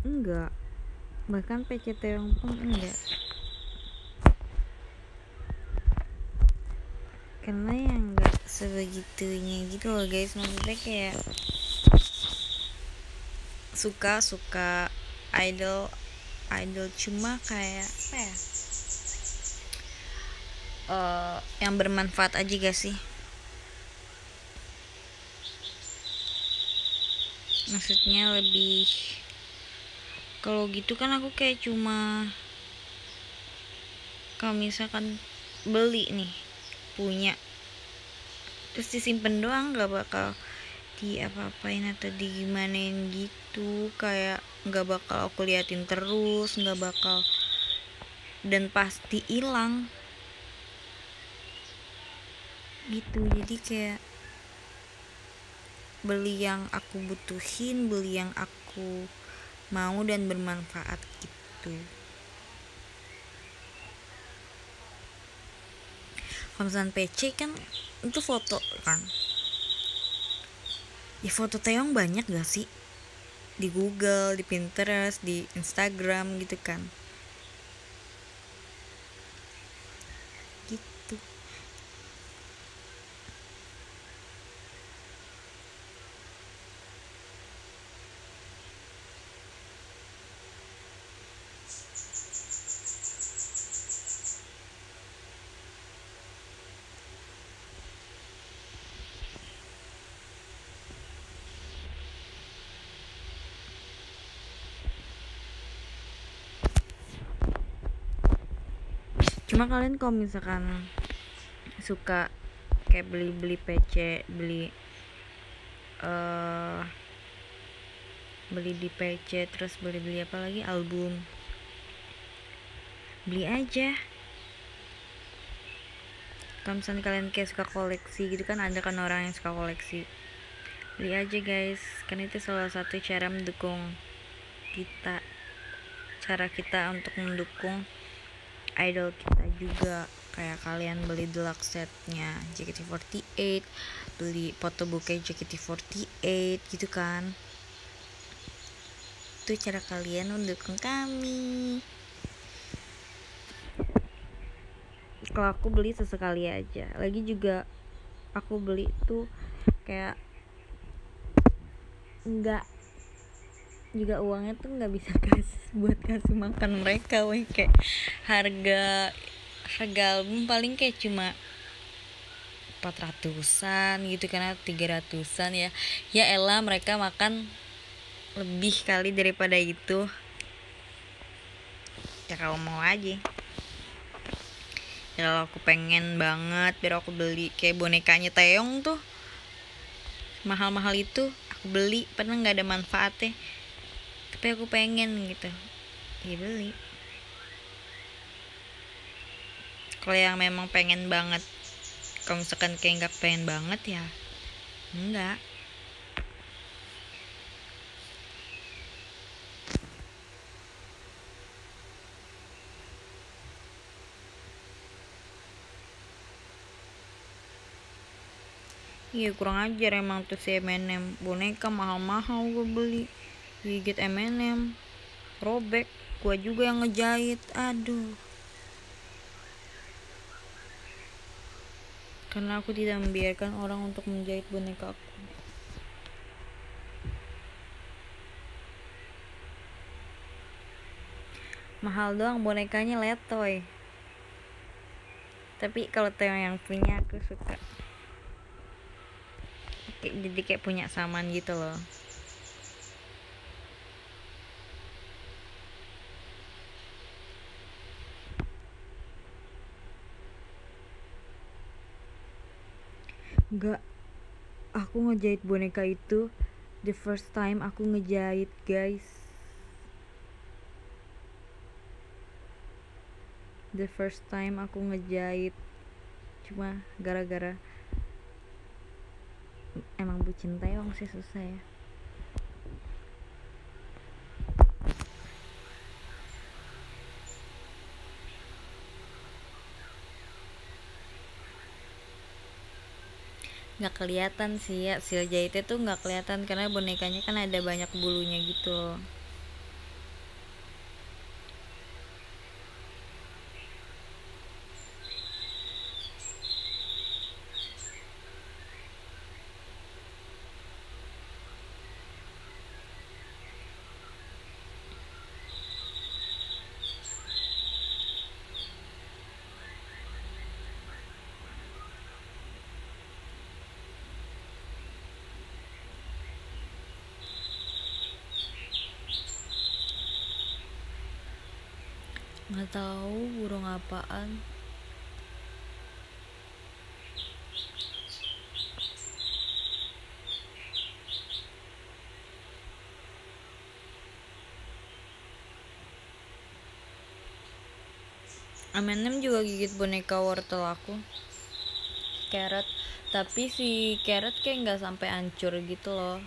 Enggak, bahkan PC Teong pun enggak, karena yang enggak sebegitunya gitu loh guys. Maksudnya kayak suka idol cuma kayak apa ya, yang bermanfaat aja gak sih. Maksudnya lebih, kalau gitu kan aku kayak cuma, kalau misalkan beli nih punya terus disimpen doang, gak bakal di apa-apain atau digimanain gitu. Kayak gak bakal aku liatin terus, gak bakal, dan pasti hilang gitu. Jadi kayak beli yang aku butuhin, beli yang aku mau dan bermanfaat gitu. Kalau misalnya PC kan itu foto kan, ya foto Taeyong banyak gak sih di Google, di Pinterest, di Instagram gitu kan. Gitu. Cuma kalian kalau misalkan suka kayak beli PC, beli di PC, terus beli apa lagi, album, beli aja. Kalau misalnya kalian kayak suka koleksi gitu kan, ada kan orang yang suka koleksi, beli aja guys, karena itu salah satu cara mendukung kita, cara kita untuk mendukung idol kita juga. Kayak kalian beli deluxe setnya JKT48, beli photobook JKT48 gitu kan, itu cara kalian mendukung kami. Kalau aku beli sesekali aja, lagi juga aku beli tuh kayak enggak, juga uangnya tuh nggak bisa buat kasih makan mereka, weh. Kayak harga album paling kayak cuma 400-an gitu, karena 300-an ya elah, mereka makan lebih kali daripada itu. Ya kalau mau aja, ya kalau aku pengen banget biar aku beli kayak bonekanya Taeyong tuh, mahal-mahal itu aku beli, padahal nggak ada manfaatnya, tapi aku pengen gitu, ya beli. Kalau yang memang pengen banget, kalau misalkan kayak nggak pengen banget ya enggak. Iya kurang ajar emang tuh si M&M, boneka mahal-mahal gue beli, gigit M&M robek, gue juga yang ngejahit, aduh. Karena aku tidak membiarkan orang untuk menjahit boneka aku. Mahal doang bonekanya, letoy. Tapi kalau Theo yang punya aku suka, jadi kayak punya saman gitu loh. Enggak, aku ngejahit boneka itu the first time aku ngejahit guys, the first time aku ngejahit, cuma gara-gara emang bucin Taeyong sih, susah ya. Nggak kelihatan sih ya, sil jahitnya tuh nggak kelihatan karena bonekanya kan ada banyak bulunya gitu loh. Nggak tahu burung apaan. M&M juga gigit boneka wortel aku, Carrot, tapi si Carrot kayak nggak sampai hancur gitu loh,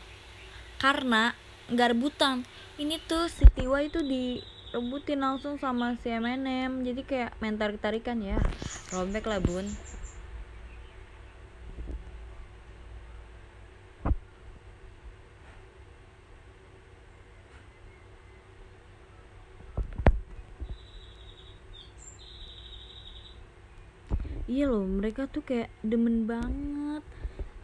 karena nggak rebutan. Ini tuh si Tiwa itu direbutin langsung sama si M&M, jadi kayak main tarik-tarikan ya, robek lah bun. Iya loh, mereka tuh kayak demen banget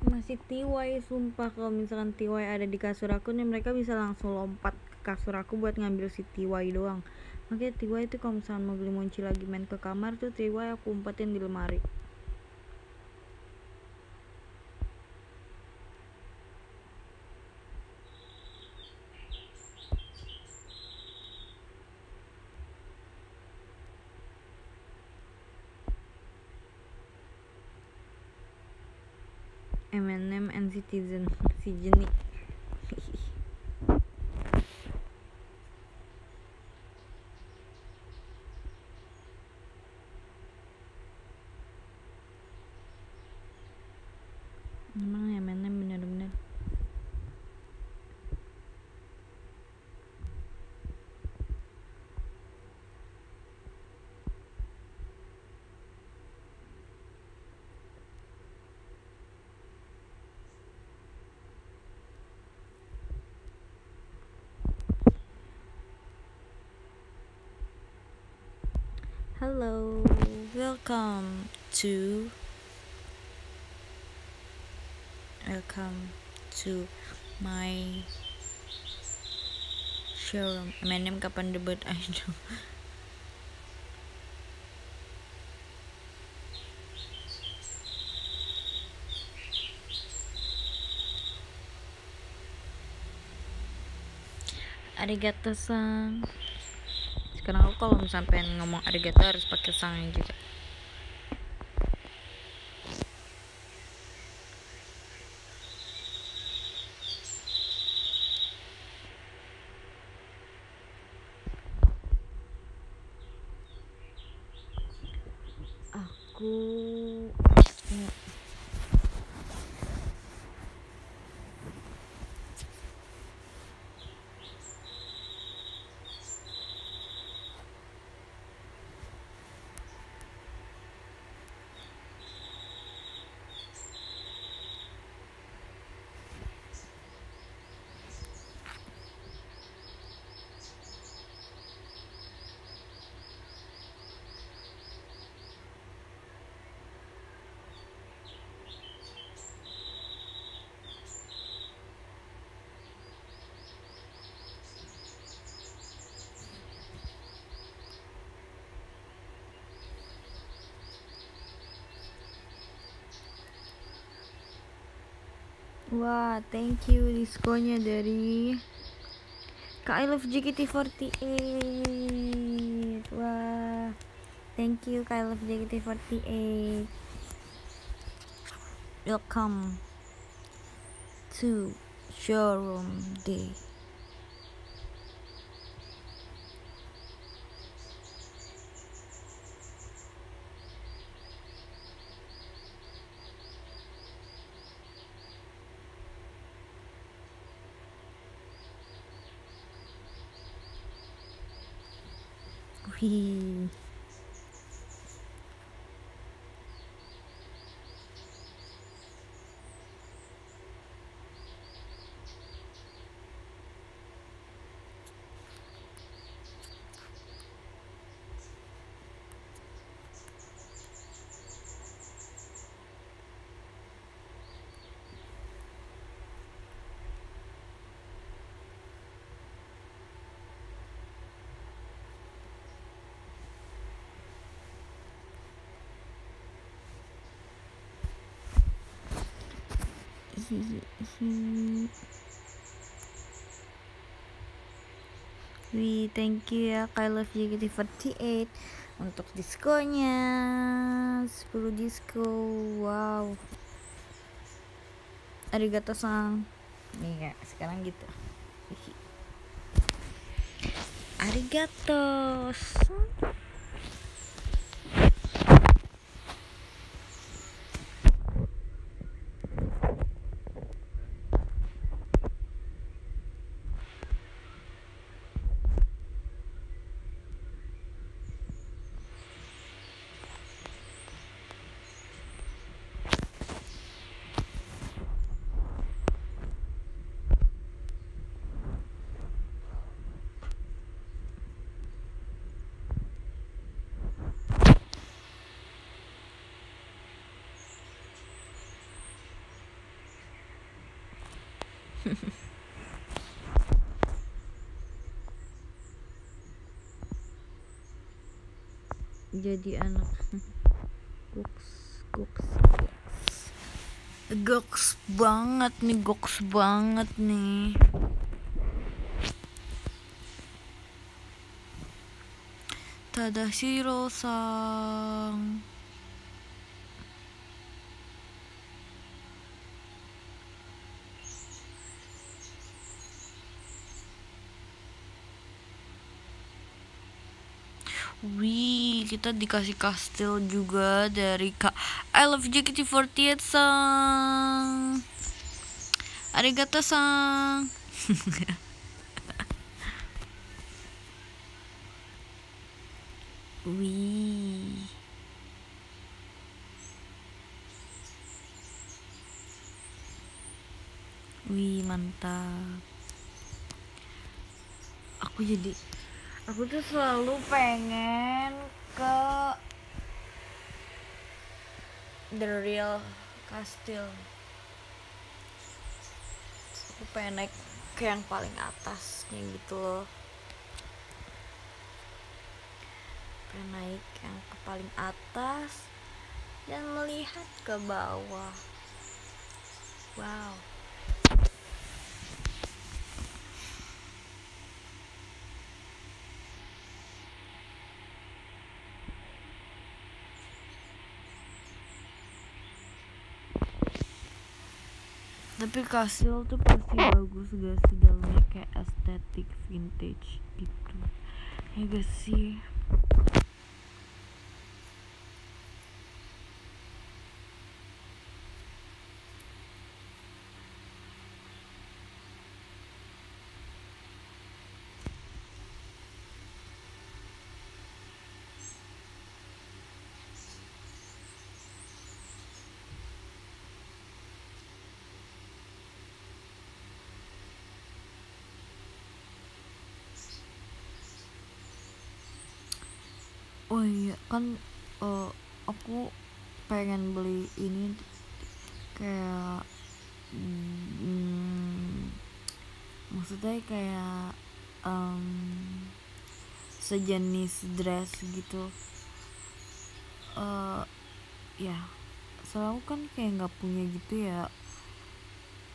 masih TY, sumpah. Kalau misalkan TY ada di kasur aku nih, mereka bisa langsung lompat ke kasur aku buat ngambil si TY doang. Makanya TY itu kalau misalkan mau beli Monci lagi main ke kamar tuh, TY aku umpetin di lemari. M&M and Citizen si Jenny. Emang M&M bener-bener Hello, welcome to my showroom. M&M kapan debut? I know. Arigato sang. Sekarang aku kalau sampai ngomong arigato harus pakai sangnya juga. Aku wah, thank you diskonya dari Kak I Love JKT48. Wah, thank you Kak I Love JKT48. Welcome to showroom day. Wih. Wih, thank you ya Kak I Love JKT48 untuk diskonya 10 disko. Wow, arigato sang. Nih ya, sekarang gitu. Arigato sang. Jadi anak goks banget nih. Tadashiro-san. Wih, kita dikasih kastil juga dari Kak I Love JKT48 sang. Arigato sang. Wih. Wih, mantap. Aku tuh selalu pengen ke The Real Castle. Aku pengen naik ke yang paling atasnya gitu loh. Pengen naik yang ke paling atas dan melihat ke bawah. Wow. Tapi kastil tuh pasti bagus gak sih, dalamnya kayak estetik vintage gitu ya gak sih? Oh iya kan, aku pengen beli ini kayak maksudnya kayak sejenis dress gitu. Ya selalu kan kayak nggak punya gitu ya,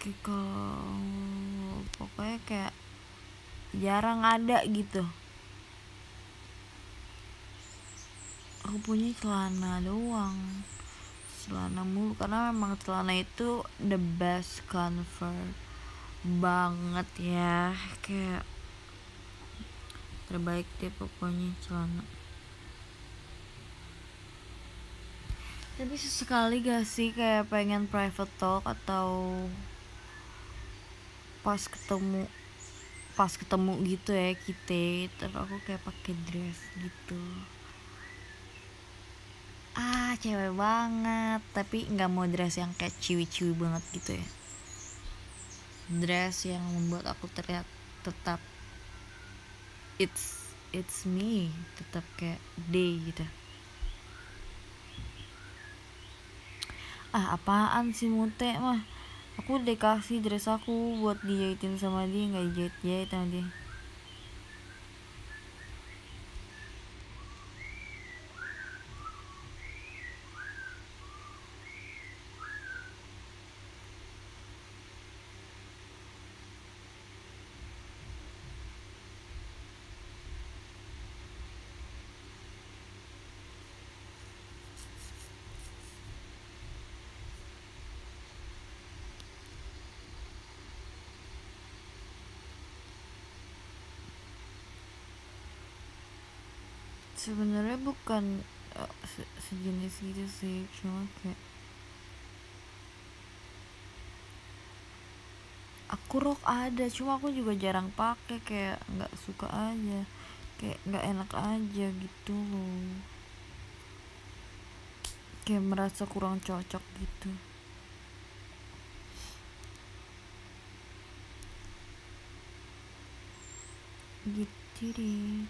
kayak kalau pokoknya kayak jarang ada gitu. Aku punya celana doang, celana mulu, karena memang celana itu the best comfort banget ya, kayak terbaik deh pokoknya celana. Tapi sesekali gak sih kayak pengen private talk atau pas ketemu gitu ya kita, terus aku kayak pakai dress gitu. Cewek banget, tapi nggak mau dress yang kayak ciwi-ciwi banget gitu ya. Dress yang membuat aku terlihat tetap it's me, tetap kayak day gitu. Apaan sih Mute mah, aku udah kasih dress aku buat dijahitin sama dia, nggak dijahit sama dia. Sebenarnya bukan sejenis gitu sih, cuma kayak aku rok ada, cuma aku juga jarang pakai, kayak nggak suka aja, kayak nggak enak aja gitu loh, kayak merasa kurang cocok gitu gitu deh.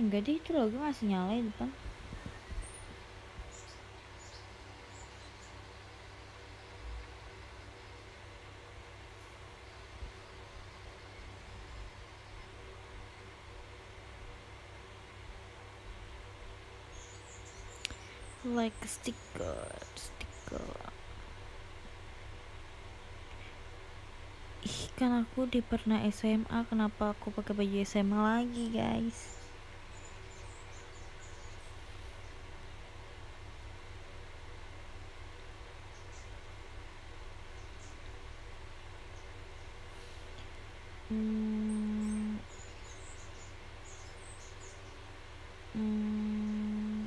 Enggak deh, itu logo masih nyala di depan. Like a sticker. Ih, kan aku di pernah SMA, kenapa aku pakai baju SMA lagi, guys? Hmm, hmm,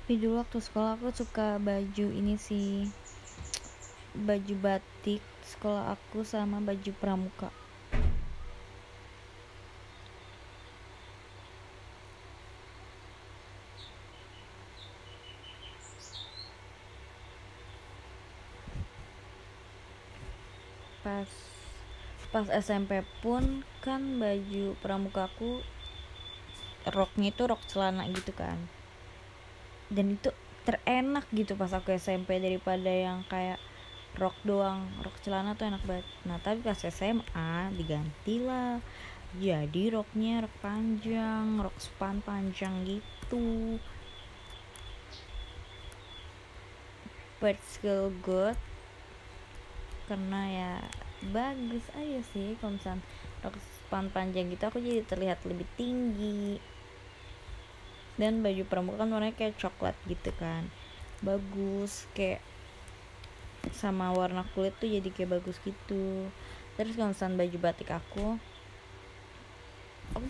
tapi dulu waktu sekolah aku suka baju ini sih, baju batik sekolah aku sama baju pramuka. pas pas SMP pun kan baju pramukaku roknya itu rok celana gitu kan, dan itu terenak gitu pas aku SMP daripada yang kayak rok doang. Rok celana tuh enak banget. Nah tapi pas SMA digantilah jadi roknya rok panjang, rok span panjang gitu, but still good karena ya bagus aja sih. Kalau misalnya rok span panjang gitu aku jadi terlihat lebih tinggi, dan baju pramuka kan warnanya kayak coklat gitu kan, bagus, kayak sama warna kulit tuh jadi kayak bagus gitu. Terus kalau misalnya baju batik aku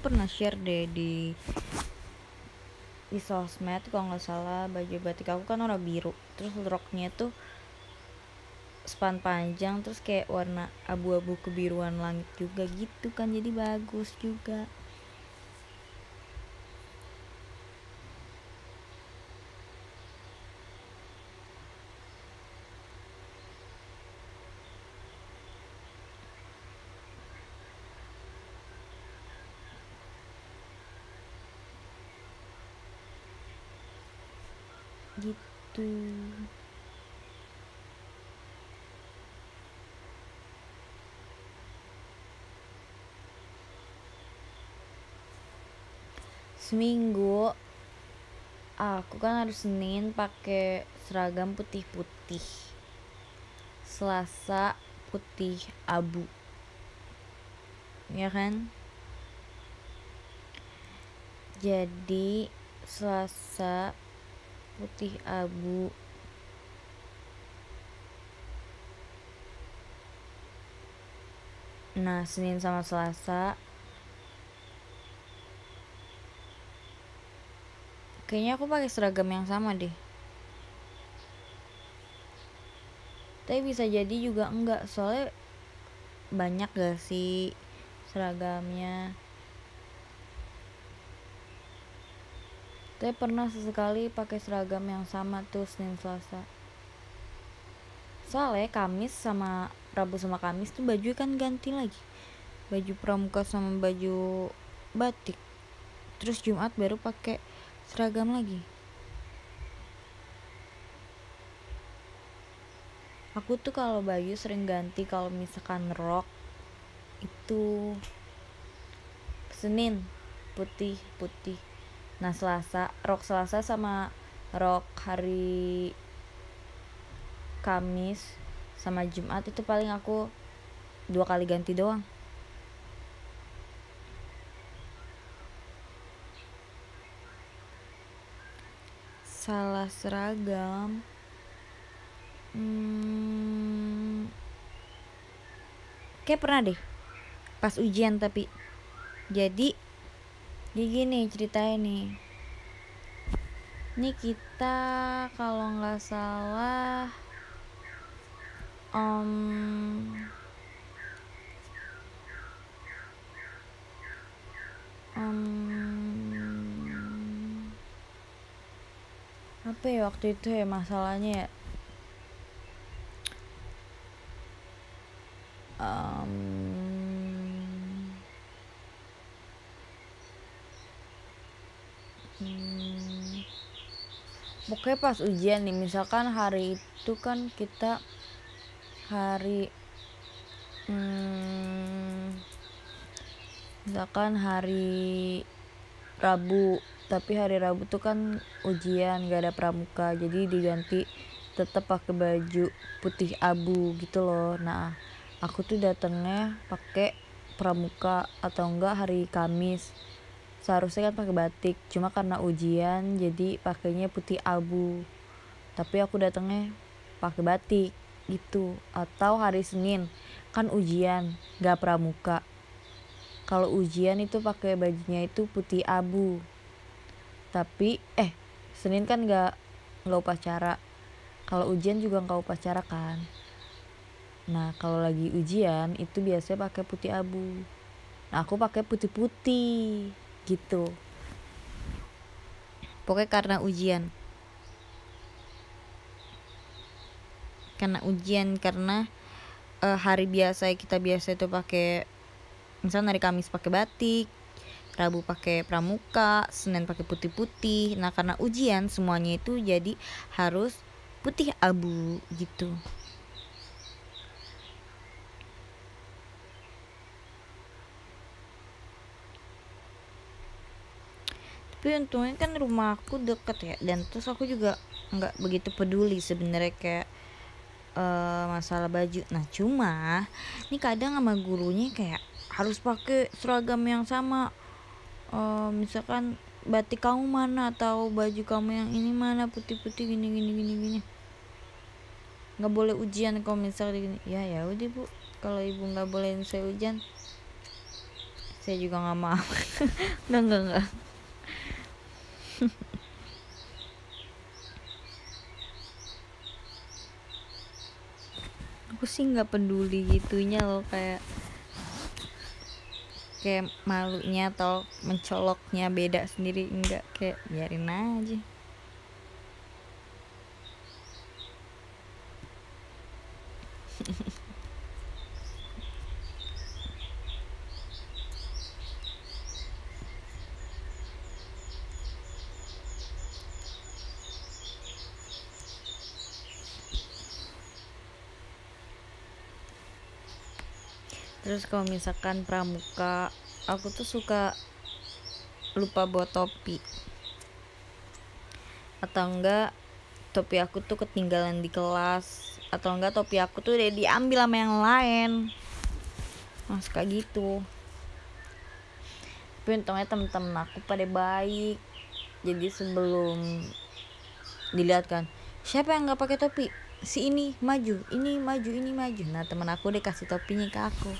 pernah share deh di sosmed kalau nggak salah. Baju batik aku kan warna biru, terus roknya tuh span panjang, terus kayak warna abu-abu kebiruan langit juga gitu kan, jadi bagus juga. Gitu. Seminggu aku kan harus Senin pakai seragam putih-putih, Selasa putih abu, ya kan? Jadi Selasa putih abu, nah Senin sama Selasa kayaknya aku pakai seragam yang sama deh, tapi bisa jadi juga enggak, soalnya banyak gak sih seragamnya. Tapi pernah sesekali pakai seragam yang sama tuh Senin Selasa. Soalnya Kamis sama Rabu sama Kamis tuh baju kan ganti lagi, baju pramuka sama baju batik. Terus Jumat baru pakai seragam lagi. Aku tuh kalau baju sering ganti. Kalau misalkan rok itu Senin putih. Nah Selasa rok Selasa sama rok hari Kamis sama Jumat itu paling aku 2 kali ganti doang. Salah seragam kayak pernah deh pas ujian. Tapi jadi gini ceritanya nih. Ini kita kalau nggak salah um, apa ya waktu itu ya masalahnya ya, pokoknya pas ujian nih, misalkan hari itu kan kita hari misalkan hari Rabu, tapi hari Rabu tuh kan ujian gak ada pramuka, jadi diganti tetap pakai baju putih abu gitu loh. Nah aku tuh datangnya pakai pramuka atau enggak hari Kamis, seharusnya kan pakai batik, cuma karena ujian jadi pakainya putih abu, tapi aku datangnya pakai batik gitu. Atau hari Senin kan ujian gak pramuka, kalau ujian itu pakai bajunya itu putih abu, tapi Senin kan nggak upacara, kalau ujian juga nggak upacara kan. Nah kalau lagi ujian itu biasanya pakai putih abu, nah aku pakai putih-putih gitu, pokoknya karena ujian, karena hari biasa kita biasa itu pakai, misalnya hari Kamis pakai batik, Rabu pakai pramuka, Senin pakai putih-putih. Nah karena ujian semuanya itu jadi harus putih abu gitu. Tapi untungnya kan rumah aku deket ya, dan terus aku juga nggak begitu peduli sebenarnya kayak masalah baju. Nah cuma ini kadang sama gurunya kayak harus pakai seragam yang sama, misalkan batik kamu mana atau baju kamu yang ini mana, putih-putih gini, nggak boleh ujian kalau misalnya gini. Ya udah bu, kalau ibu nggak bolehin saya ujian, saya juga nggak mau. Enggak. Aku sih nggak peduli gitunya loh, kayak malunya atau mencoloknya beda sendiri, enggak, kayak biarin aja. Terus kalau misalkan pramuka, aku tuh suka lupa bawa topi, atau enggak topi aku tuh ketinggalan di kelas, atau enggak topi aku tuh udah diambil sama yang lain. Nah suka gitu. Tapi untungnya temen-temen aku pada baik, jadi sebelum dilihat kan siapa yang nggak pakai topi, si ini maju, ini maju. Nah temen aku deh kasih topinya ke aku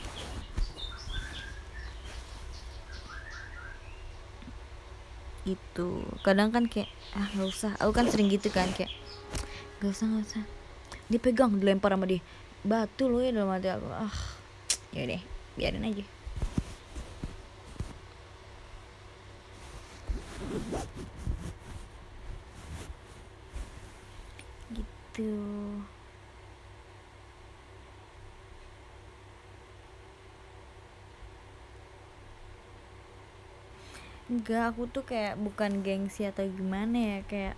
gitu. Kadang kan kayak nggak usah, aku kan sering gitu kan, kayak nggak usah dipegang, dilempar sama dia batu lo ya, dalam hati aku ya deh biarin aja gitu. Enggak, aku tuh kayak bukan gengsi atau gimana ya, kayak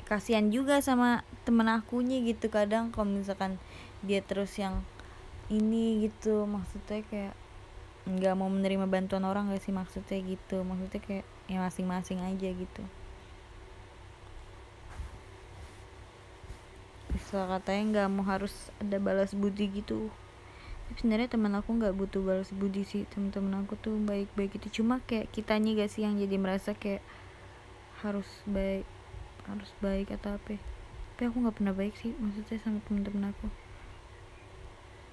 kasihan juga sama temen akunya gitu. Kadang kalau misalkan dia terus yang ini gitu, maksudnya kayak nggak mau menerima bantuan orang gak sih, maksudnya gitu, maksudnya kayak ya masing-masing aja gitu. Istilah katanya nggak mau harus ada balas budi gitu. Tapi sebenarnya teman aku nggak butuh balas budi sih, teman-teman aku tuh baik-baik gitu. Cuma kayak kitanya gak sih yang jadi merasa kayak harus baik atau apa. Tapi aku nggak pernah baik sih, maksudnya sama teman-teman aku.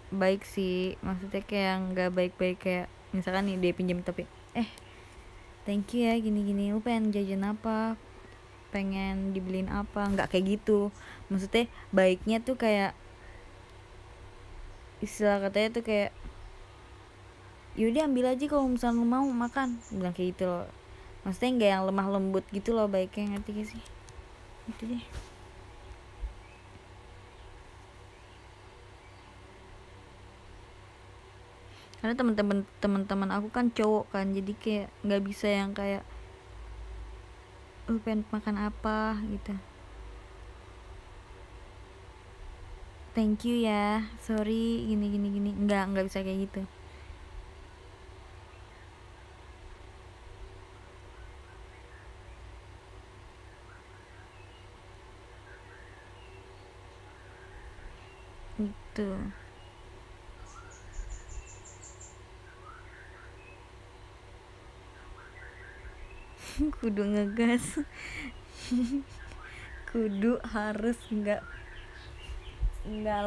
Baik sih, maksudnya kayak yang nggak baik-baik, kayak misalkan nih dia pinjam tapi thank you ya gini-gini, lu pengen jajan apa, pengen dibeliin apa, nggak kayak gitu. Maksudnya baiknya tuh kayak istilah katanya tuh kayak yaudah ambil aja kalau misalnya lu mau makan, bilang kayak gitu loh. Maksudnya nggak yang lemah lembut gitu loh baiknya, ngerti gak sih? Itu deh. Karena teman-teman aku kan cowok kan, jadi kayak nggak bisa yang kayak lu pengen makan apa gitu, thank you ya, sorry gini gini gini, nggak bisa kayak gitu. Gitu. Kudu ngegas. Kudu harus nggak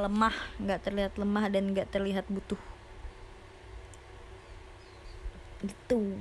lemah, nggak terlihat lemah dan nggak terlihat butuh gitu.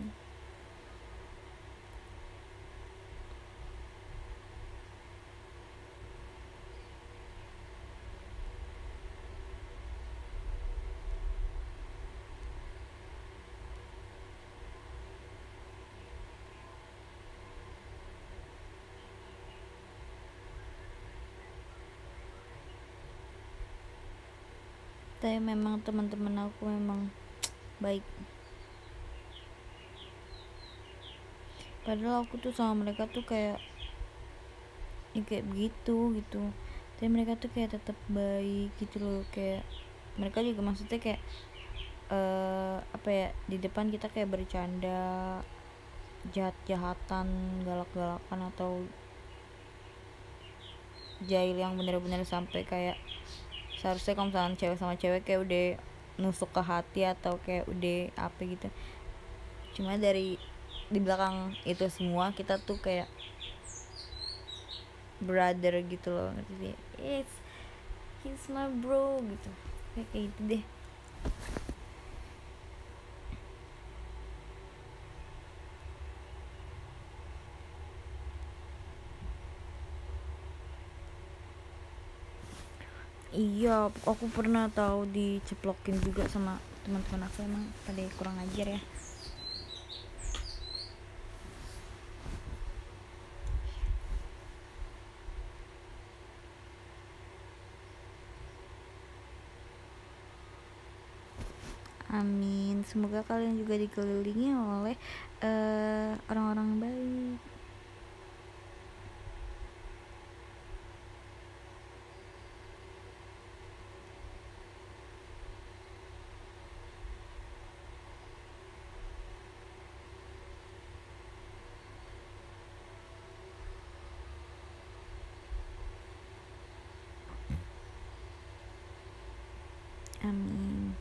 Tapi memang teman-teman aku memang baik, padahal aku tuh sama mereka tuh kayak ya kayak begitu gitu, tapi mereka tuh kayak tetap baik gitu loh. Kayak mereka juga maksudnya kayak apa ya, di depan kita kayak bercanda jahat-jahatan, galak-galakan, atau jahil yang bener-bener sampai kayak seharusnya kalau misalnya cewek sama cewek kayak udah nusuk ke hati atau kayak udah apa gitu. Cuma dari di belakang itu semua kita tuh kayak brother gitu loh, ngerti sih? He's my bro gitu, kayak gitu deh. Iya, aku pernah tahu diceplokin juga sama teman-teman aku, emang pada kurang ajar ya. Amin, semoga kalian juga dikelilingi oleh orang-orang baik. Amin.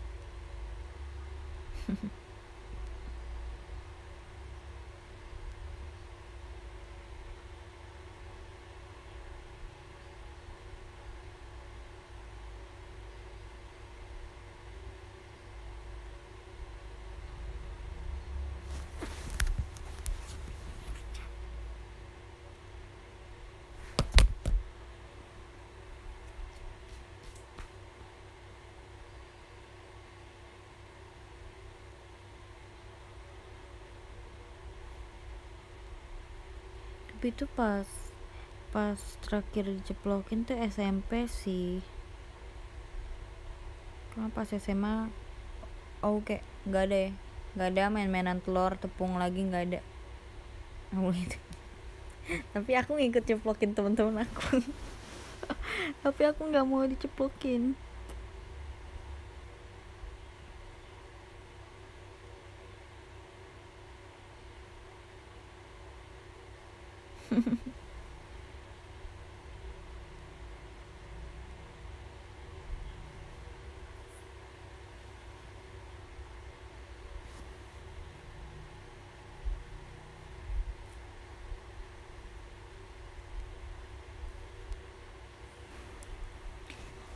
Tapi itu pas terakhir diceplokin tuh SMP sih. Karena pas SMA kayak nggak ada ya, nggak ada main-mainan telur tepung lagi, nggak ada. Gitu. Tapi aku ngikut ceplokin teman-teman aku. Tapi aku nggak mau diceplokin.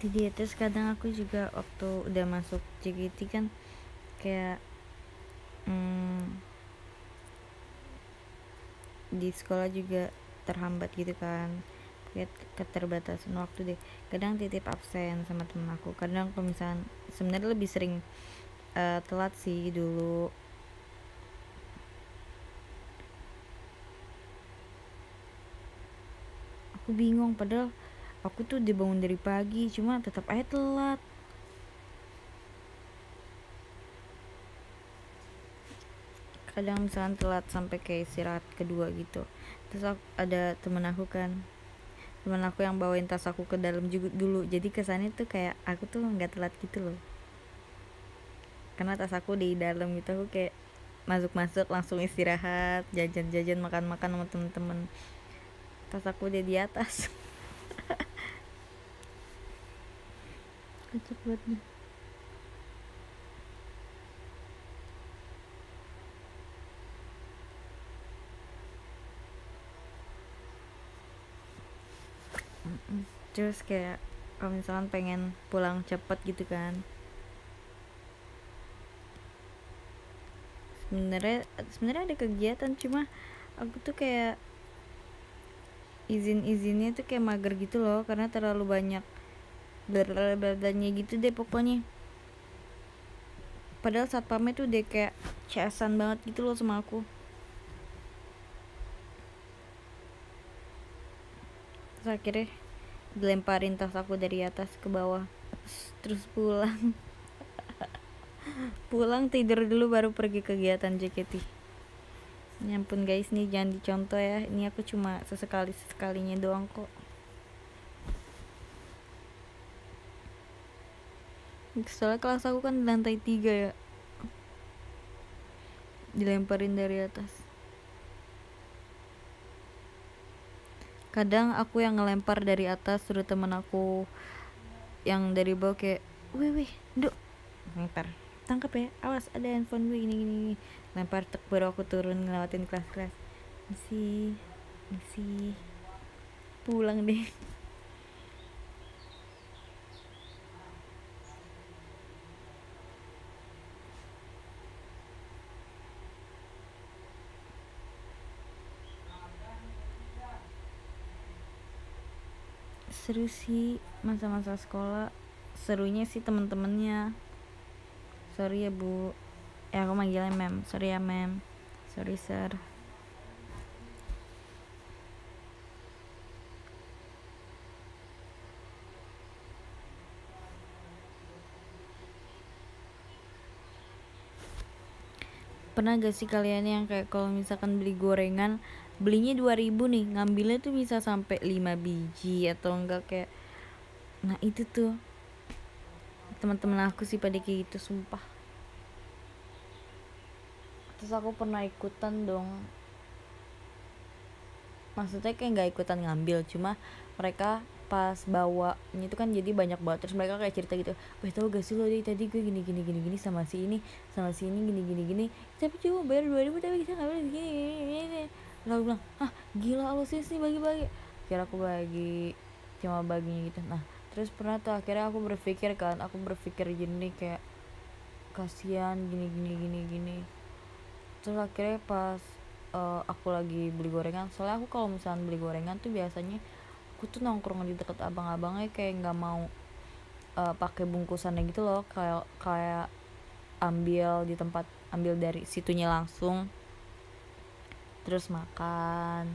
Jadi terus kadang aku juga waktu udah masuk JKT kan kayak di sekolah juga terhambat gitu kan, kayak keterbatasan waktu deh. Kadang titip absen sama temen aku, kadang kalau misalnya sebenarnya lebih sering telat sih dulu. Aku bingung padahal aku tuh dibangun dari pagi, cuma tetap aja telat. Kadang misalnya telat sampai kayak istirahat kedua gitu. Terus ada temen aku yang bawain tas aku ke dalam juga dulu, jadi kesannya tuh kayak aku tuh nggak telat gitu loh, karena tas aku di dalam gitu. Aku kayak masuk langsung istirahat, jajan makan sama temen-temen, tas aku udah di atas. Kocak banget nih. Terus kayak kalau misalkan pengen pulang cepet gitu kan, sebenarnya ada kegiatan, cuma aku tuh kayak izinnya tuh kayak mager gitu loh, karena terlalu banyak beladanya gitu deh pokoknya. Padahal satpamnya tuh udah kayak casan banget gitu loh sama aku. Terus akhirnya dilemparin tas aku dari atas ke bawah, terus pulang tidur dulu baru pergi kegiatan JKT. Ya ampun guys, nih jangan dicontoh ya, ini aku cuma sesekalinya doang kok. Soalnya kelas aku kan di lantai 3 ya, dilemparin dari atas. Kadang aku yang ngelempar dari atas, suruh temen aku yang dari bawah kayak, wih duk, lempar, tangkap ya, awas ada handphone gue gini, lempar, tek, baru aku turun ngelewatin kelas misi pulang deh. Seru sih masa-masa sekolah, serunya sih temen-temennya. Sorry ya bu, aku manggilnya mem, sorry ya mem, sorry sir. Pernah gak sih kalian yang kayak kalau misalkan beli gorengan, belinya 2000 nih, ngambilnya tuh bisa sampai 5 biji atau enggak kayak, nah itu tuh teman-teman aku sih pada kayak gitu sumpah. Terus aku pernah ikutan dong, maksudnya kayak nggak ikutan ngambil, cuma mereka pas bawanya itu kan jadi banyak banget, terus mereka kayak cerita gitu, wah tau gak sih lo tadi gue gini sama si ini gini, tapi cuma bayar 2000 tapi kita ngambil gini. Lalu bilang, ah gila lo sih bagi-bagi, kira aku bagi cuma baginya gitu. Nah terus pernah tuh akhirnya aku berpikir gini kayak kasihan gini. Terus akhirnya pas aku lagi beli gorengan, soalnya aku kalau misalnya beli gorengan tuh biasanya aku tuh nongkrong di deket abang-abangnya, kayak nggak mau pakai bungkusannya gitu loh, kayak ambil dari situnya langsung, terus makan,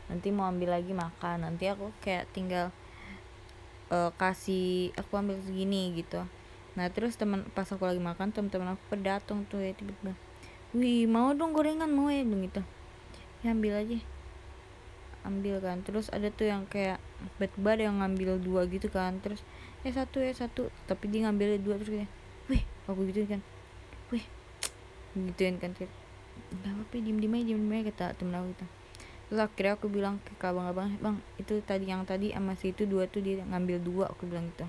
nanti mau ambil lagi makan, nanti aku kayak tinggal kasih aku ambil segini gitu. Nah terus pas aku lagi makan, teman-teman aku datang tuh ya, tiba-tiba, wih mau dong gorengan, mau ya gitu ya, ambil kan. Terus ada tuh yang kayak bet-bet yang ngambil 2 gitu kan, terus satu tapi dia ngambil 2, terus kayak wih aku gituin kan, wih gituin kan, kayak nggak apa-apa, diem aja kata temen aku gitu. Terus akhirnya aku bilang ke abang-abang, bang itu yang tadi sama si itu 2 tuh dia ngambil 2, aku bilang gitu,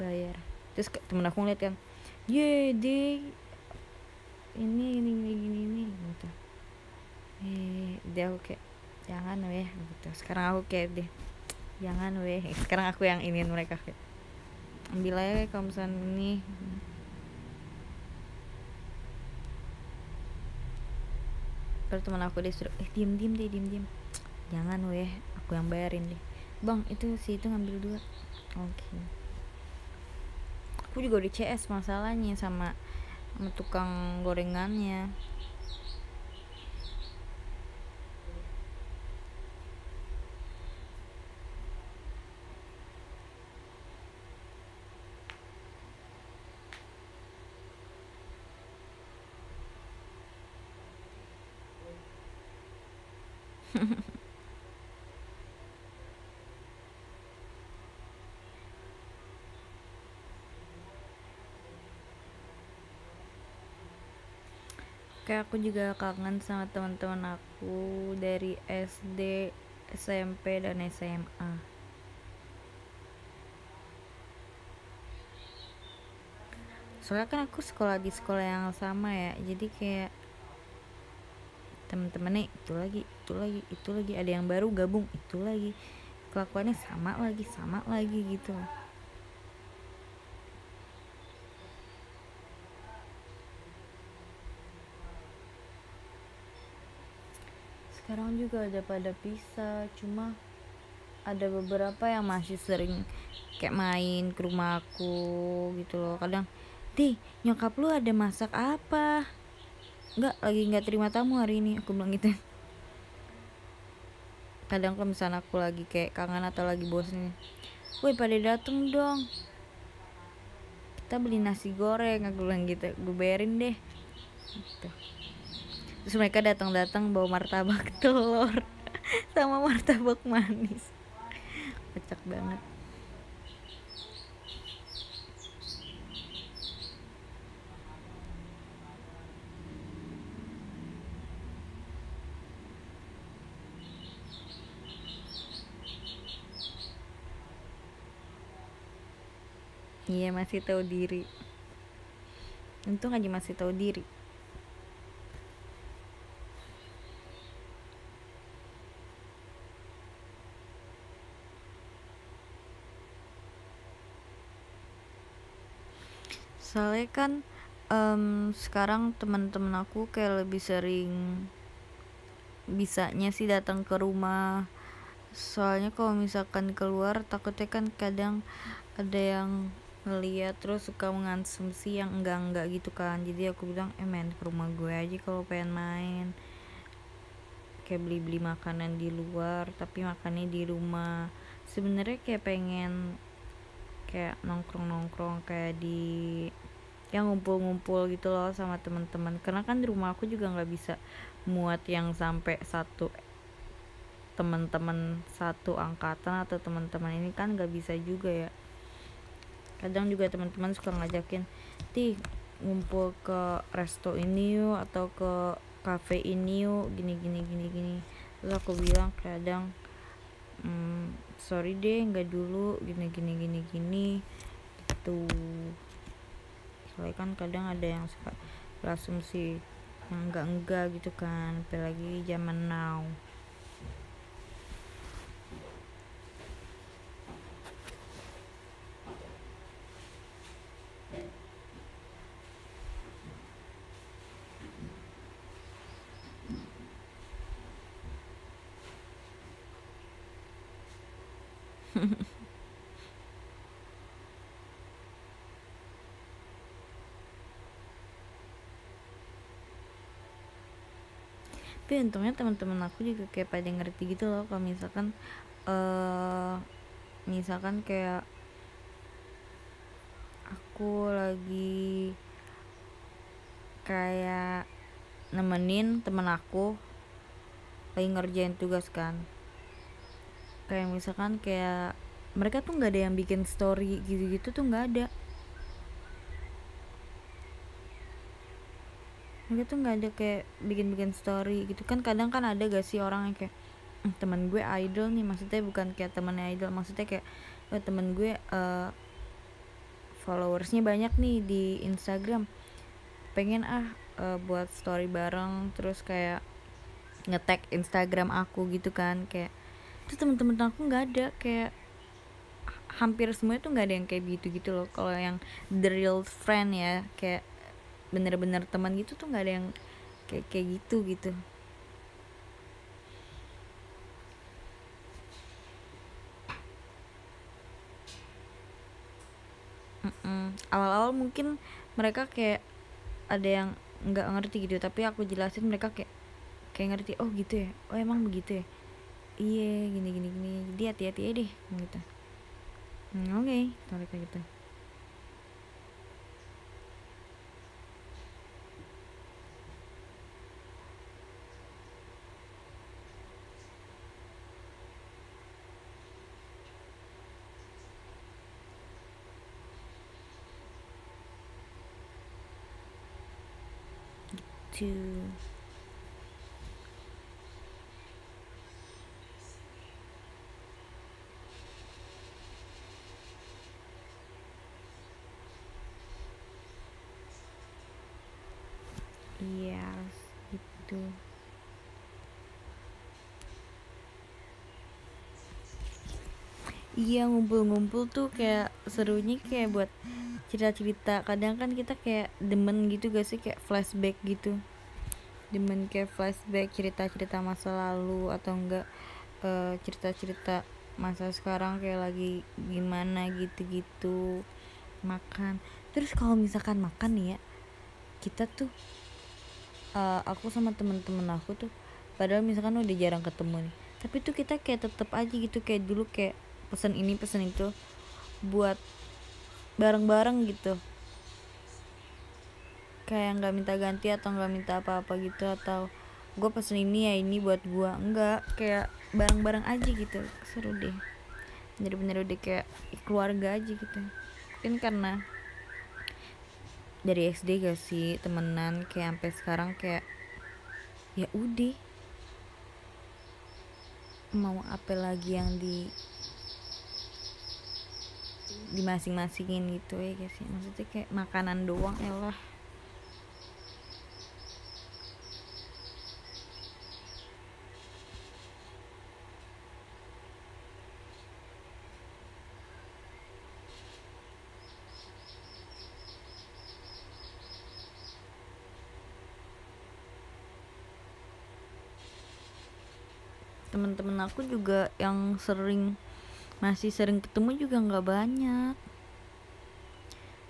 bayar. Terus temen aku ngeliat kan, ye deh ini gitu, dia aku kayak jangan weh gitu. Sekarang aku kayak deh jangan weh, sekarang aku yang iniin mereka kayak ambil aja kalau misalnya ini. Terus teman aku disuruh diem Jangan weh, aku yang bayarin deh. Bang, itu si itu ngambil 2. Oke. Aku juga udah CS masalahnya sama tukang gorengannya. Kayak aku juga kangen sama teman-teman aku dari SD, SMP dan SMA. Soalnya kan aku sekolah di sekolah yang sama ya, jadi kayak temen-temennya itu lagi, itu lagi, itu lagi, ada yang baru gabung itu lagi, kelakuannya sama lagi gitu. Sekarang juga ada pada pisah, cuma ada beberapa yang masih sering kayak main ke rumah aku gitu loh. Kadang, "Di, nyokap lu ada masak apa?" Nggak terima tamu hari ini," aku bilang gitu. Kadang kalau misalnya aku lagi kayak kangen atau lagi bosen, "Woi, pada dateng dong, kita beli nasi goreng," aku bilang gitu, "gue bayarin deh." Gitu. Terus mereka datang bawa martabak telur sama martabak manis. Kocak banget. Iya, masih tahu diri. Untung aja masih tahu diri. Soalnya kan sekarang teman-teman aku kayak lebih sering bisanya sih datang ke rumah. Soalnya kalau misalkan keluar takutnya kan kadang ada yang ngeliat terus suka mengasumsi yang enggak gitu kan. Jadi aku bilang main ke rumah gue aja kalau pengen main, kayak beli makanan di luar tapi makannya di rumah. Sebenarnya kayak pengen kayak nongkrong kayak di yang ngumpul-ngumpul gitu loh sama teman-teman, karena kan di rumah aku juga nggak bisa muat yang sampai satu teman-teman satu angkatan atau teman-teman ini kan nggak bisa juga ya. Kadang juga teman-teman suka ngajakin, "Ti, ngumpul ke resto ini yuk atau ke cafe ini yuk, gini." Terus aku bilang kadang, "Sorry deh, nggak dulu, gini gitu." Soalnya kan kadang ada yang suka berasumsi yang enggak gitu kan, apalagi zaman now. Tapi untungnya teman-teman aku juga kayak pada ngerti gitu loh, kalau misalkan kayak aku lagi kayak nemenin temen aku lagi ngerjain tugas kan, kayak misalkan kayak mereka tuh nggak ada yang bikin story gitu tuh nggak ada. Mereka tuh nggak ada kayak bikin story gitu kan. Kadang kan ada gak sih orang yang kayak, teman gue idol nih, maksudnya bukan kayak temennya idol, maksudnya kayak temen gue followersnya banyak nih di Instagram, pengen buat story bareng, terus kayak nge-tag Instagram aku gitu kan. Kayak terus temen-temen aku nggak ada, kayak hampir semua tuh nggak ada yang kayak gitu loh. Kalau yang the real friend ya, kayak bener-bener teman gitu tuh nggak ada yang kayak gitu. awal-awal mungkin mereka kayak ada yang nggak ngerti gitu, tapi aku jelasin mereka kayak ngerti, oh gitu ya, oh emang begitu ya, iya gini gini gini, jadi hati-hati aja deh gitu. Oke, tarik kayak gitu. Gitu. Yes, gitu. Iya, ngumpul-ngumpul tuh kayak serunya kayak buat cerita-cerita. Kadang kan kita kayak demen gitu gak sih, kayak flashback gitu. Demen kayak flashback cerita-cerita masa lalu atau enggak cerita-cerita masa sekarang kayak lagi gimana gitu-gitu. Makan. Terus kalau misalkan makan nih ya, kita tuh aku sama temen-temen aku tuh padahal misalkan udah jarang ketemu nih, tapi tuh kita kayak tetep aja gitu, kayak dulu kayak pesen ini pesen itu buat bareng-bareng gitu, kayak nggak minta ganti atau nggak minta apa-apa gitu, atau gue pesen ini ya ini buat gue, enggak, kayak bareng-bareng aja gitu. Seru deh, bener-bener udah kayak keluarga aja gitu. Mungkin karena dari SD gak sih temenan kayak sampai sekarang kayak ya udah, mau apa lagi yang di masing-masingin gitu ya guys, maksudnya kayak makanan doang elah. Temen-temen aku juga yang masih sering ketemu juga nggak banyak,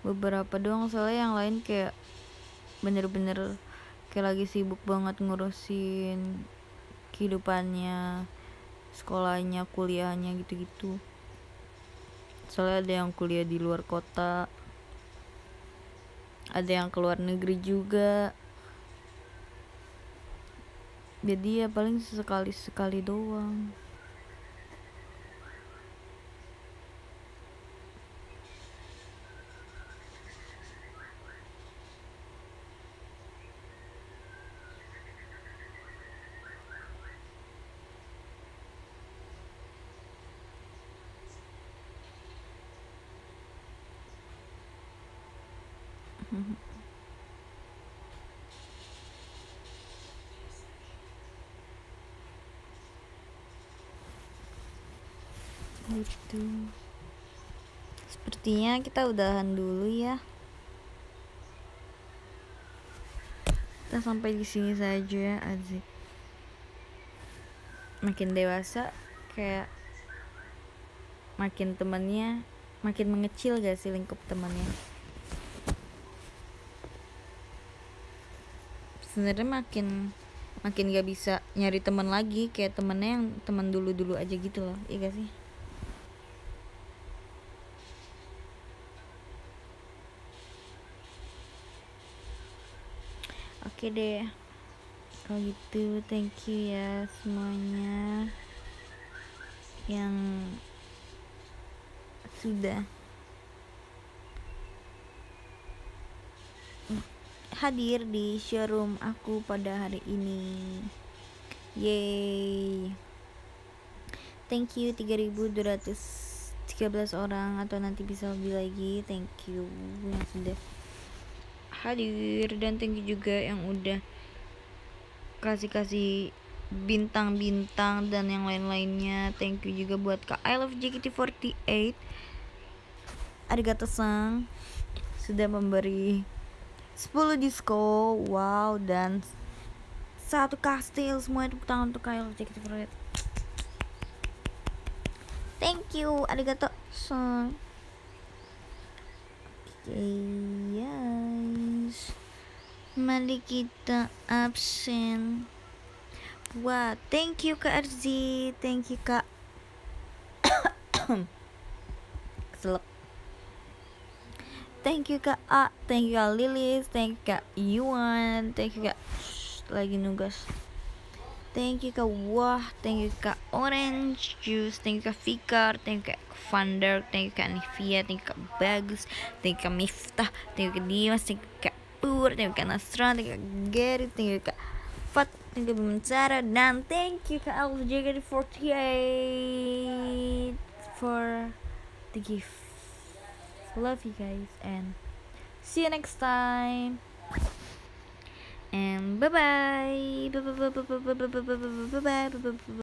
beberapa doang, soalnya yang lain kayak bener-bener kayak lagi sibuk banget ngurusin kehidupannya, sekolahnya, kuliahnya gitu-gitu. Soalnya ada yang kuliah di luar kota, ada yang keluar negeri juga, jadi ya paling sekali doang. Gitu. Sepertinya kita udahan dulu ya. Kita sampai di sini saja, Azik. Makin dewasa kayak makin temannya makin mengecil gak sih lingkup temannya. Sebenarnya makin gak bisa nyari teman lagi, kayak temennya yang teman dulu aja gitu loh, iya gak sih? Oke deh, kalau gitu thank you ya semuanya yang sudah hadir di showroom aku pada hari ini. Yeay, thank you 3.213 orang, atau nanti bisa lebih lagi. Thank you yang sudah hadir, dan thank you juga yang udah kasih bintang-bintang dan yang lain-lainnya. Thank you juga buat Kak I Love JKT48, arigato-san, sudah memberi 10 disco, wow, dan 1 kastil. Semua tepuk tangan untuk Kak I Love JKT48. Thank you, arigato-san. guys, mari kita absen. Wah, thank you Kak Arzi, thank you Kak Selep. Thank you Kak A, thank you Kak Lilis, thank you Kak Yuan, thank you Kak lagi nugas. Thank you Kak Wah, thank you Kak Orange Juice, thank you Kak Fikar, thank you Kak Vander, thank you Kak Nivia, thank you Kak Bagus, thank you Kak Miftah, thank you Kak Dimas, thank you Kak Pur, thank you Kak Nasran, thank you Kak Gary, thank you Kak Fat, thank you Kak Bimansara, dan thank you Kak LJKT48 for the gift. Love you guys and see you next time. And bye bye. Bye bye.